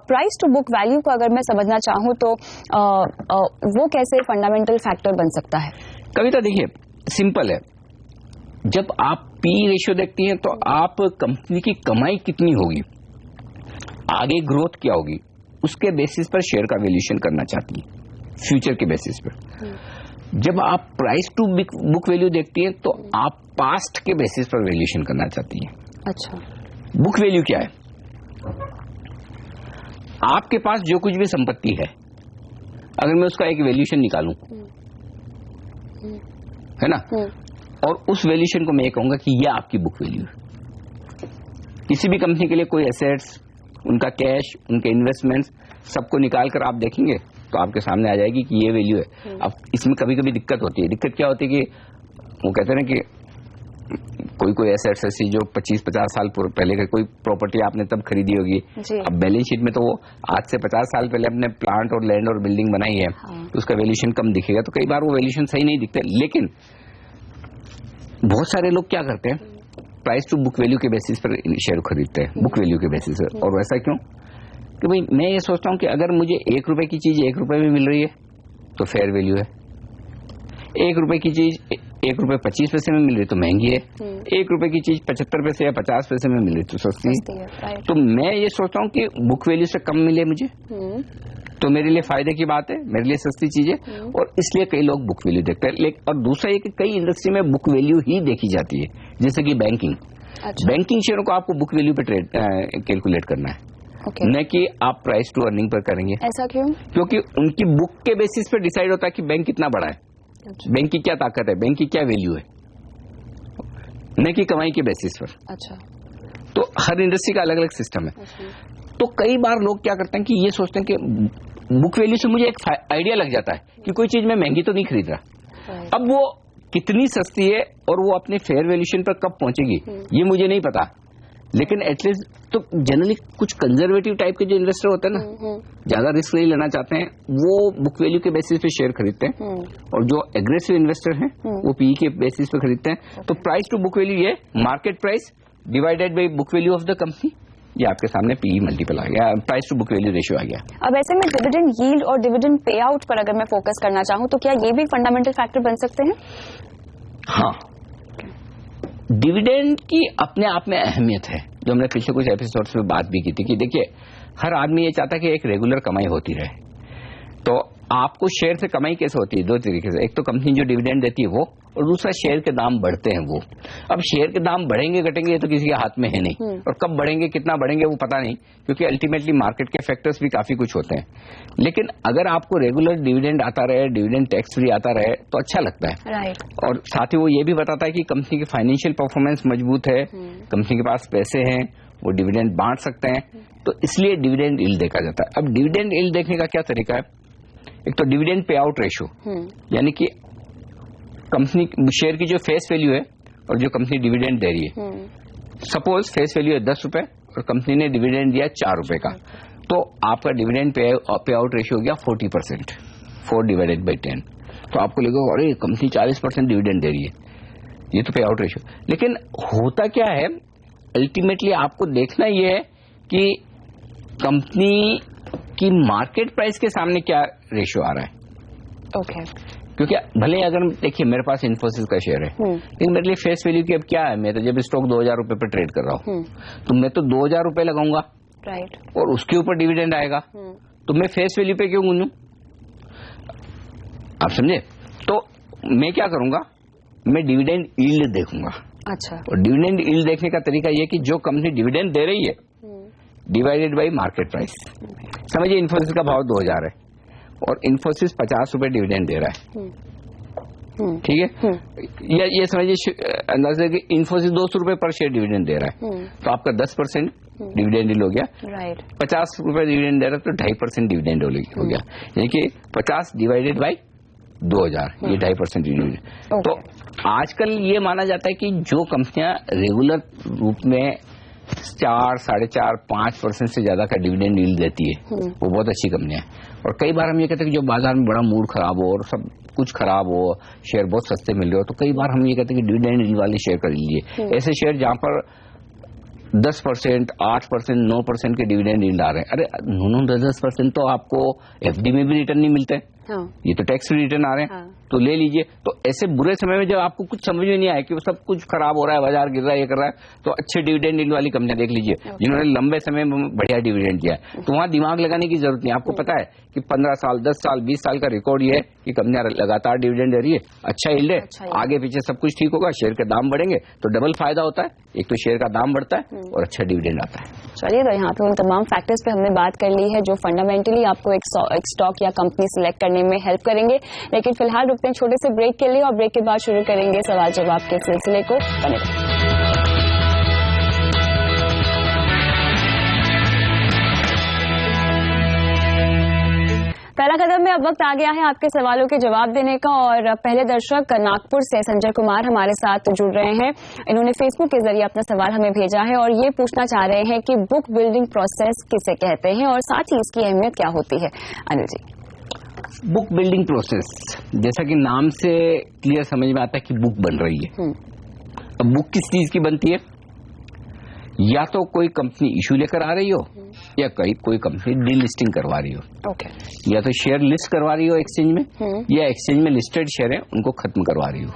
प्राइस टू बुक वैल्यू को अगर मैं समझना चाहूँ तो वो कैसे फंडामेंटल फैक्टर बन सकता है? कविता देखिए, सिंपल है, जब आप पी रेशियो देखती हैं तो आप कंपनी की कमाई कितनी होगी, आगे ग्रोथ क्या होगी, उसके बेसिस पर शेयर का वैल्यूएशन करना चाहती है, फ्यूचर के बेसिस पर। जब आप प्राइस टू बुक वैल्यू देखती हैं तो आप पास्ट के बेसिस पर वैल्यूएशन करना चाहती हैं। अच्छा, बुक वैल्यू क्या है? आपके पास जो कुछ भी संपत्ति है, अगर मैं उसका एक वैल्यूएशन निकालूं, है ना, और उस वैल्यूएशन को मैं ये कहूंगा कि यह आपकी बुक वैल्यू है। किसी भी कंपनी के लिए कोई एसेट्स, उनका कैश, उनके इन्वेस्टमेंट्स सबको निकाल कर आप देखेंगे तो आपके सामने आ जाएगी कि ये वैल्यू है। अब इसमें कभी कभी दिक्कत होती है। दिक्कत क्या होती है कि वो कहते हैं ना कि कोई एसेट्स ऐसी जो 25-50 साल पहले का कोई प्रॉपर्टी आपने तब खरीदी होगी, अब बैलेंस शीट में तो वो आज से 50 साल पहले अपने प्लांट और लैंड और बिल्डिंग बनाई है, तो उसका वैल्यूएशन कम दिखेगा। तो कई बार वो वैल्यूएशन सही नहीं दिखते। लेकिन बहुत सारे लोग क्या करते हैं, प्राइस टू बुक वैल्यू के बेसिस पर शेयर खरीदते हैं, बुक वैल्यू के बेसिस पर। और वैसा क्यों? कि भाई मैं ये सोचता हूं कि अगर मुझे 1 रुपए की चीज 1 रुपए में मिल रही है तो फेयर वैल्यू है, 1 रुपए की चीज 1 रुपए 25 पैसे में मिल रही है तो महंगी है, 1 रुपए की चीज 75 पैसे या 50 पैसे में मिल रही तो सस्ती है। तो मैं ये सोचता हूँ कि बुक वैल्यू से कम मिले मुझे तो मेरे लिए फायदे की बात है, मेरे लिए सस्ती चीज है, और इसलिए कई लोग बुक वैल्यू देखते हैं। और दूसरा ये कि कई इंडस्ट्री में बुक वैल्यू ही देखी जाती है, जैसे कि बैंकिंग। अच्छा। बैंकिंग शेयरों को आपको बुक वैल्यू पे ट्रेड कैलकुलेट करना है, न कि आप प्राइस टू अर्निंग पर करेंगे। ऐसा क्यों? क्योंकि उनकी बुक के बेसिस पे डिसाइड होता है कि बैंक कितना बड़ा है, अच्छा, बैंक की क्या ताकत है, बैंक की क्या वैल्यू है, न कि कमाई के बेसिस पर। अच्छा, तो हर इंडस्ट्री का अलग अलग सिस्टम है। अच्छा। तो कई बार लोग क्या करते हैं कि ये सोचते हैं कि बुक वैल्यू से मुझे एक आइडिया लग जाता है कि कोई चीज मैं महंगी तो नहीं खरीद रहा, अब वो कितनी सस्ती है और वो अपने फेयर वैल्यूएशन पर कब पहुंचेगी ये मुझे नहीं पता। लेकिन एटलीस्ट तो जनरली कुछ कंजर्वेटिव टाइप के जो इन्वेस्टर होते हैं ना, ज्यादा रिस्क नहीं लेना चाहते हैं, वो बुक वैल्यू के बेसिस पे शेयर खरीदते हैं, और जो एग्रेसिव इन्वेस्टर हैं वो पीई के बेसिस पे खरीदते हैं। तो प्राइस टू बुक वैल्यू ये market price divided by book value of the company, ये आपके सामने पीई मल्टीपल आ गया, price to book value ratio आ गया। अब ऐसे में डिविडेंड यील्ड और डिविडेंड पे आउट पर अगर मैं फोकस करना चाहूँ तो क्या ये भी फंडामेंटल फैक्टर बन सकते हैं? हाँ, डिविडेंड की अपने आप में अहमियत है, जो हमने पिछले कुछ एपिसोड्स में बात भी की थी कि देखिए हर आदमी ये चाहता है कि एक रेगुलर कमाई होती रहे। तो आपको शेयर से कमाई कैसे होती है? दो तरीके से, एक तो कंपनी जो डिविडेंड देती है वो, और दूसरा शेयर के दाम बढ़ते हैं वो। अब शेयर के दाम बढ़ेंगे घटेंगे ये तो किसी के हाथ में है नहीं, और कब बढ़ेंगे कितना बढ़ेंगे वो पता नहीं, क्योंकि अल्टीमेटली मार्केट के फैक्टर्स भी काफी कुछ होते हैं। लेकिन अगर आपको रेगुलर डिविडेंड आता रहे, डिविडेंड टैक्स फ्री आता रहे तो अच्छा लगता है। राइट। और साथ ही वो ये भी बताता है कि कंपनी की फाइनेंशियल परफॉर्मेंस मजबूत है, कंपनी के पास पैसे हैं, वो डिविडेंड बांट सकते हैं, तो इसलिए डिविडेंड यील्ड देखा जाता है। अब डिविडेंड यील्ड देखने का क्या तरीका है? एक तो डिविडेंड पे आउट रेशियो, यानी कि कंपनी शेयर की जो फेस वैल्यू है और जो कंपनी डिविडेंड दे रही है। सपोज फेस वैल्यू है 10 रुपए और कंपनी ने डिविडेंड दिया 4 रुपए का, तो आपका डिविडेंड पे आउट रेशियो हो गया 40%, 4/10। तो आपको लगेगा अरे कंपनी 40% डिविडेंड दे रही है, ये तो पे आउट रेशियो। लेकिन होता क्या है, अल्टीमेटली आपको देखना यह है कि कंपनी की मार्केट प्राइस के सामने क्या रेशियो आ रहा है। ओके। क्योंकि भले अगर देखिए मेरे पास इन्फोसिस का शेयर है, लेकिन मेरे लिए फेस वैल्यू की अब क्या है, मैं तो जब स्टॉक 2000 रुपए पर ट्रेड कर रहा हूँ तो मैं तो 2000 रुपए लगाऊंगा, राइट, और उसके ऊपर डिविडेंड आएगा, तो मैं फेस वैल्यू पे क्यों गुनूं? आप समझे? तो मैं क्या करूंगा, मैं डिविडेंड यील्ड देखूंगा। अच्छा। और डिविडेंड यील्ड देखने का तरीका यह कि जो कंपनी डिविडेंड दे रही है डिवाइडेड बाई मार्केट प्राइस। समझिए इन्फोसिस का भाव 2000 है और इन्फोसिस 50 रुपए डिविडेंड दे रहा है, ठीक है? ये समझिए अंदाजे कि इन्फोसिस 200 रुपए पर शेयर डिविडेंड दे रहा है, तो आपका 10% डिविडेंड यील्ड हो गया। राइट। 50 रुपए डिविडेंड दे रहा है तो 2.5% डिविडेंड हो गया, यानी कि 50 डिवाइडेड बाई 2000, ये 2.5% डिविडेंड। तो आजकल ये माना जाता है कि जो कंपनियां रेगुलर रूप में 4, 4.5, 5% से ज्यादा का डिविडेंड यील्ड देती है वो बहुत अच्छी कंपनियां हैं। और कई बार हम ये कहते हैं कि जो बाजार में बड़ा मूड खराब हो और सब कुछ खराब हो, शेयर बहुत सस्ते मिल रहे हो, तो कई बार हम ये कहते हैं कि डिविडेंड यील्ड वाले शेयर कर लीजिए। ऐसे शेयर जहां पर 10%, 8%, 9% के डिविडेंड यील्ड आ रहे हैं, अरे 9-10% तो आपको एफडी में भी रिटर्न नहीं मिलते। हाँ। ये तो टैक्स फ्री रिटर्न आ रहे हैं। हाँ। तो ले लीजिए। तो ऐसे बुरे समय में जब आपको कुछ समझ में नहीं आए कि वो सब कुछ खराब हो रहा है, बाजार गिर रहा है, ये कर रहा है, तो अच्छे डिविडेंड यील्ड वाली कंपनियां देख लीजिए जिन्होंने लंबे समय में बढ़िया डिविडेंड दिया है। तो वहां दिमाग लगाने की जरूरत नहीं। आपको पता है कि 15 साल, 10 साल, 20 साल का रिकॉर्ड ये है कि कंपनियां लगातार डिविडेंड दे रही है, अच्छा यील्ड है, आगे पीछे सब कुछ ठीक होगा, शेयर के दाम बढ़ेंगे तो डबल फायदा होता है। एक तो शेयर का दाम बढ़ता है और अच्छा डिविडेंड आता है। चलिए, तो यहाँ पे उन तमाम फैक्टर्स पे हमने बात कर ली है जो फंडामेंटली आपको एक स्टॉक या कंपनी सिलेक्ट करने में हेल्प करेंगे। लेकिन फिलहाल रुकते हैं छोटे से ब्रेक के लिए और ब्रेक के बाद शुरू करेंगे सवाल जवाब के सिलसिले को। बने रहें। पहला कदम में अब वक्त आ गया है आपके सवालों के जवाब देने का, और पहले दर्शक नागपुर से संजय कुमार हमारे साथ जुड़ रहे हैं। इन्होंने फेसबुक के जरिए अपना सवाल हमें भेजा है और ये पूछना चाह रहे हैं कि बुक बिल्डिंग प्रोसेस किसे कहते हैं और साथ ही इसकी अहमियत क्या होती है। Anil ji, book building process जैसा कि नाम से क्लियर समझ में आता है कि बुक बन रही है। अब बुक किस चीज की बनती है? या तो कोई कंपनी इशू लेकर आ रही हो या कोई कंपनी डीलिस्टिंग करवा रही हो। ओके। या तो शेयर लिस्ट करवा रही हो एक्सचेंज में, या एक्सचेंज में लिस्टेड शेयर है उनको खत्म करवा रही हो।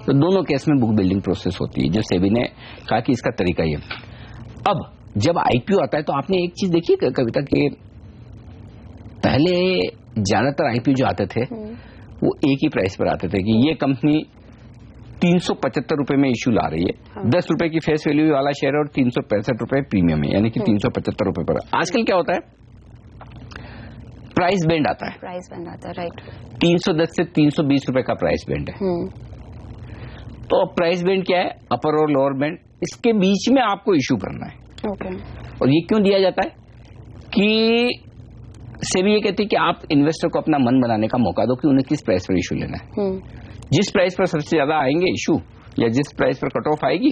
तो दोनों केस में बुक बिल्डिंग प्रोसेस होती है, जो सेबी ने कहा कि इसका तरीका ये। अब जब आईपीओ आता है तो आपने एक चीज देखी कविता के पहले ज्यादातर आईपीओ जो आते थे वो एक ही प्राइस पर आते थे कि ये कंपनी 375 रुपए में इश्यू ला रही है। हाँ। 10 रुपए की फेस वैल्यू वाला शेयर और 365 रुपए प्रीमियम है, यानी कि 375 रुपए पर। आजकल क्या होता है, प्राइस बैंड आता है। प्राइस बैंड आता है, राइट। 310 से 320 रुपए का प्राइस बैंड है। तो प्राइस बैंड क्या है? अपर और लोअर बैंड, इसके बीच में आपको इश्यू करना है। ओके। और ये क्यों दिया जाता है कि सेबी ये कहती है कि आप इन्वेस्टर को अपना मन बनाने का मौका दो कि उन्हें किस प्राइस पर इश्यू लेना है। जिस प्राइस पर सबसे ज्यादा आएंगे इशू या जिस प्राइस पर कट ऑफ आएगी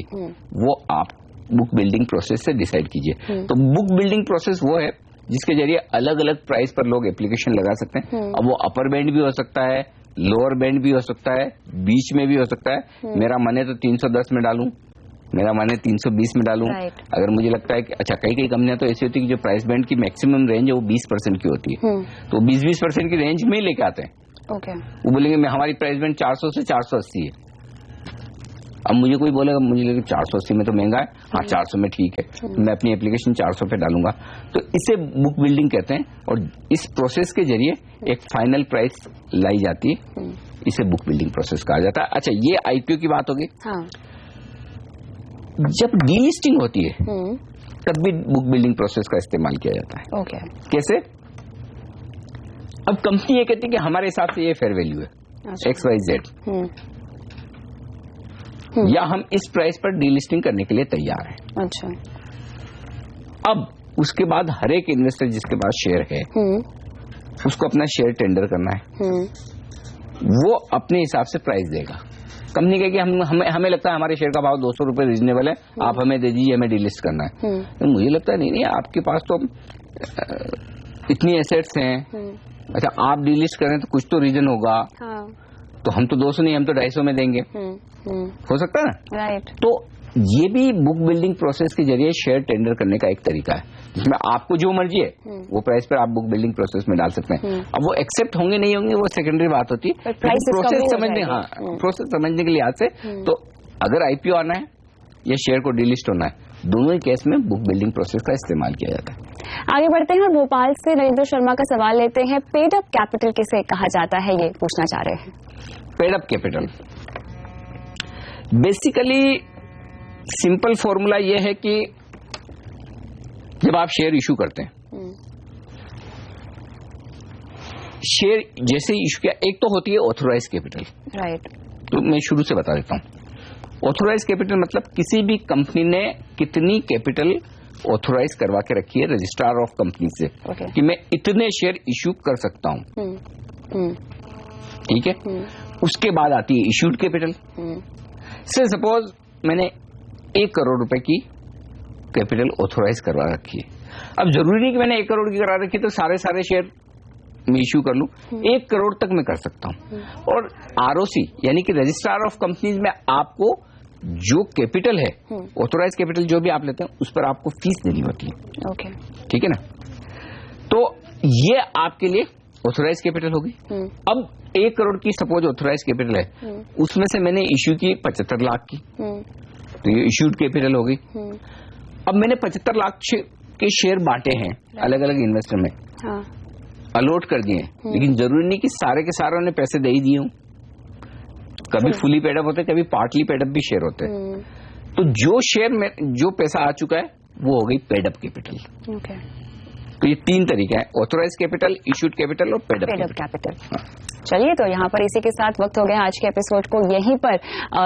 वो आप बुक बिल्डिंग प्रोसेस से डिसाइड कीजिए। तो बुक बिल्डिंग प्रोसेस वो है जिसके जरिए अलग अलग प्राइस पर लोग एप्लीकेशन लगा सकते हैं। अब वो अपर बैंड भी हो सकता है, लोअर बैंड भी हो सकता है, बीच में भी हो सकता है। मेरा मन है तो 310 में डालूं, मेरा मन है 320 में डालूं। अगर मुझे लगता है कि अच्छा, कई कंपनियां तो ऐसी होती है कि जो प्राइस बैंड की मैक्सिमम रेंज है वो 20% की होती है, तो 20% की रेंज में ही लेके आते हैं। वो बोलेंगे मैं हमारी प्राइस बैंड 400 से 480 है। अब मुझे कोई बोलेगा, मुझे लगे 480 में तो महंगा है, हाँ 400 में ठीक है, मैं अपनी एप्लीकेशन 400 पे डालूंगा। तो इसे बुक बिल्डिंग कहते हैं, और इस प्रोसेस के जरिए एक फाइनल प्राइस लाई जाती है, इसे बुक बिल्डिंग प्रोसेस कहा जाता है। अच्छा, ये आईपीओ की बात होगी। हाँ। जब डीलिस्टिंग होती है तब भी बुक बिल्डिंग प्रोसेस का इस्तेमाल किया जाता है। ओके। कैसे? अब कंपनी ये कहती है कि हमारे हिसाब से ये फेयर वैल्यू है XYZ, या हम इस प्राइस पर डीलिस्टिंग करने के लिए तैयार हैं। अच्छा। अब उसके बाद हर एक इन्वेस्टर जिसके पास शेयर है उसको अपना शेयर टेंडर करना है, वो अपने हिसाब से प्राइस देगा। कंपनी कहेगी हमें लगता है हमारे शेयर का भाव 200 रुपए रीजनेबल है, आप हमें दे दीजिए, हमें डीलिस्ट करना है। तो मुझे लगता है नहीं, आपके पास तो इतनी एसेट्स हैं, अच्छा आप डीलिस्ट करें तो कुछ तो रीजन होगा। हाँ। तो हम तो 200 नहीं, हम तो 250 में देंगे। हो सकता है ना? राइट। तो ये भी बुक बिल्डिंग प्रोसेस के जरिए शेयर टेंडर करने का एक तरीका है, जिसमें आपको जो मर्जी है वो प्राइस पर आप बुक बिल्डिंग प्रोसेस में डाल सकते हैं। अब वो एक्सेप्ट होंगे नहीं होंगे वो सेकेंडरी बात होती है, प्रोसेस समझने, हाँ प्रोसेस समझने के लिहाज से। तो अगर आईपीओ आना है या शेयर को डीलिस्ट होना है, दोनों ही केस में बुक बिल्डिंग प्रोसेस का इस्तेमाल किया जाता है। आगे बढ़ते हैं और भोपाल से नरेंद्र शर्मा का सवाल लेते हैं। पेड अप कैपिटल किसे कहा जाता है, ये पूछना चाह रहे हैं। Paid up capital basically simple formula ये है कि जब आप शेयर इशू करते हैं, शेयर जैसे इशू किया, एक तो होती है ऑथोराइज कैपिटल। राइट। तो मैं शुरू से बता देता हूं। ऑथोराइज कैपिटल मतलब किसी भी कंपनी ने कितनी कैपिटल ऑथोराइज करवा के रखी है रजिस्ट्रार ऑफ कंपनी से, कि मैं इतने शेयर इशू कर सकता हूं। ठीक है। उसके बाद आती है इशूड कैपिटल। से सपोज मैंने 1 करोड़ रुपए की कैपिटल ऑथोराइज करवा रखी है। अब जरूरी नहीं कि मैंने 1 करोड़ की करा रखी तो सारे शेयर मैं इशू कर लूं, 1 करोड़ तक मैं कर सकता हूं। और आरओसी यानी कि रजिस्ट्रार ऑफ कंपनीज में आपको जो कैपिटल है, ऑथोराइज कैपिटल जो भी आप लेते हैं, उस पर आपको फीस देनी होती है। ओके। ठीक है ना? तो ये आपके लिए ऑथोराइज कैपिटल होगी। अब 1 करोड़ की सपोज ऑथोराइज कैपिटल है, उसमें से मैंने इश्यू की 75 लाख की, तो ये इश्यूड कैपिटल होगी। अब मैंने 75 लाख के शेयर बांटे हैं अलग अलग इन्वेस्टर में, हाँ। अलॉट कर दिए, लेकिन जरूरी नहीं कि सारे के सारे उन्हें पैसे दे ही दिए हों। कभी फुली पेडअप होते, कभी पार्टली पेडअप भी शेयर होते हैं। तो जो शेयर में जो पैसा आ चुका है वो हो गई पेडअप कैपिटल। ओके। तो ये 3 तरीके हैं, ऑथोराइज कैपिटल, इशूड कैपिटल और पेडअप कैपिटल। चलिए, तो यहाँ पर इसी के साथ वक्त हो गया आज के एपिसोड को यहीं पर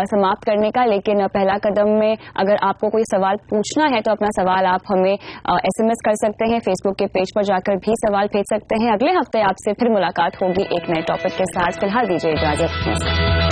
समाप्त करने का। लेकिन पहला कदम में अगर आपको कोई सवाल पूछना है तो अपना सवाल आप हमें SMS कर सकते हैं, फेसबुक के पेज पर जाकर भी सवाल भेज सकते हैं। अगले हफ्ते आपसे फिर मुलाकात होगी एक नए टॉपिक के साथ। फिलहाल दीजिए इजाजत।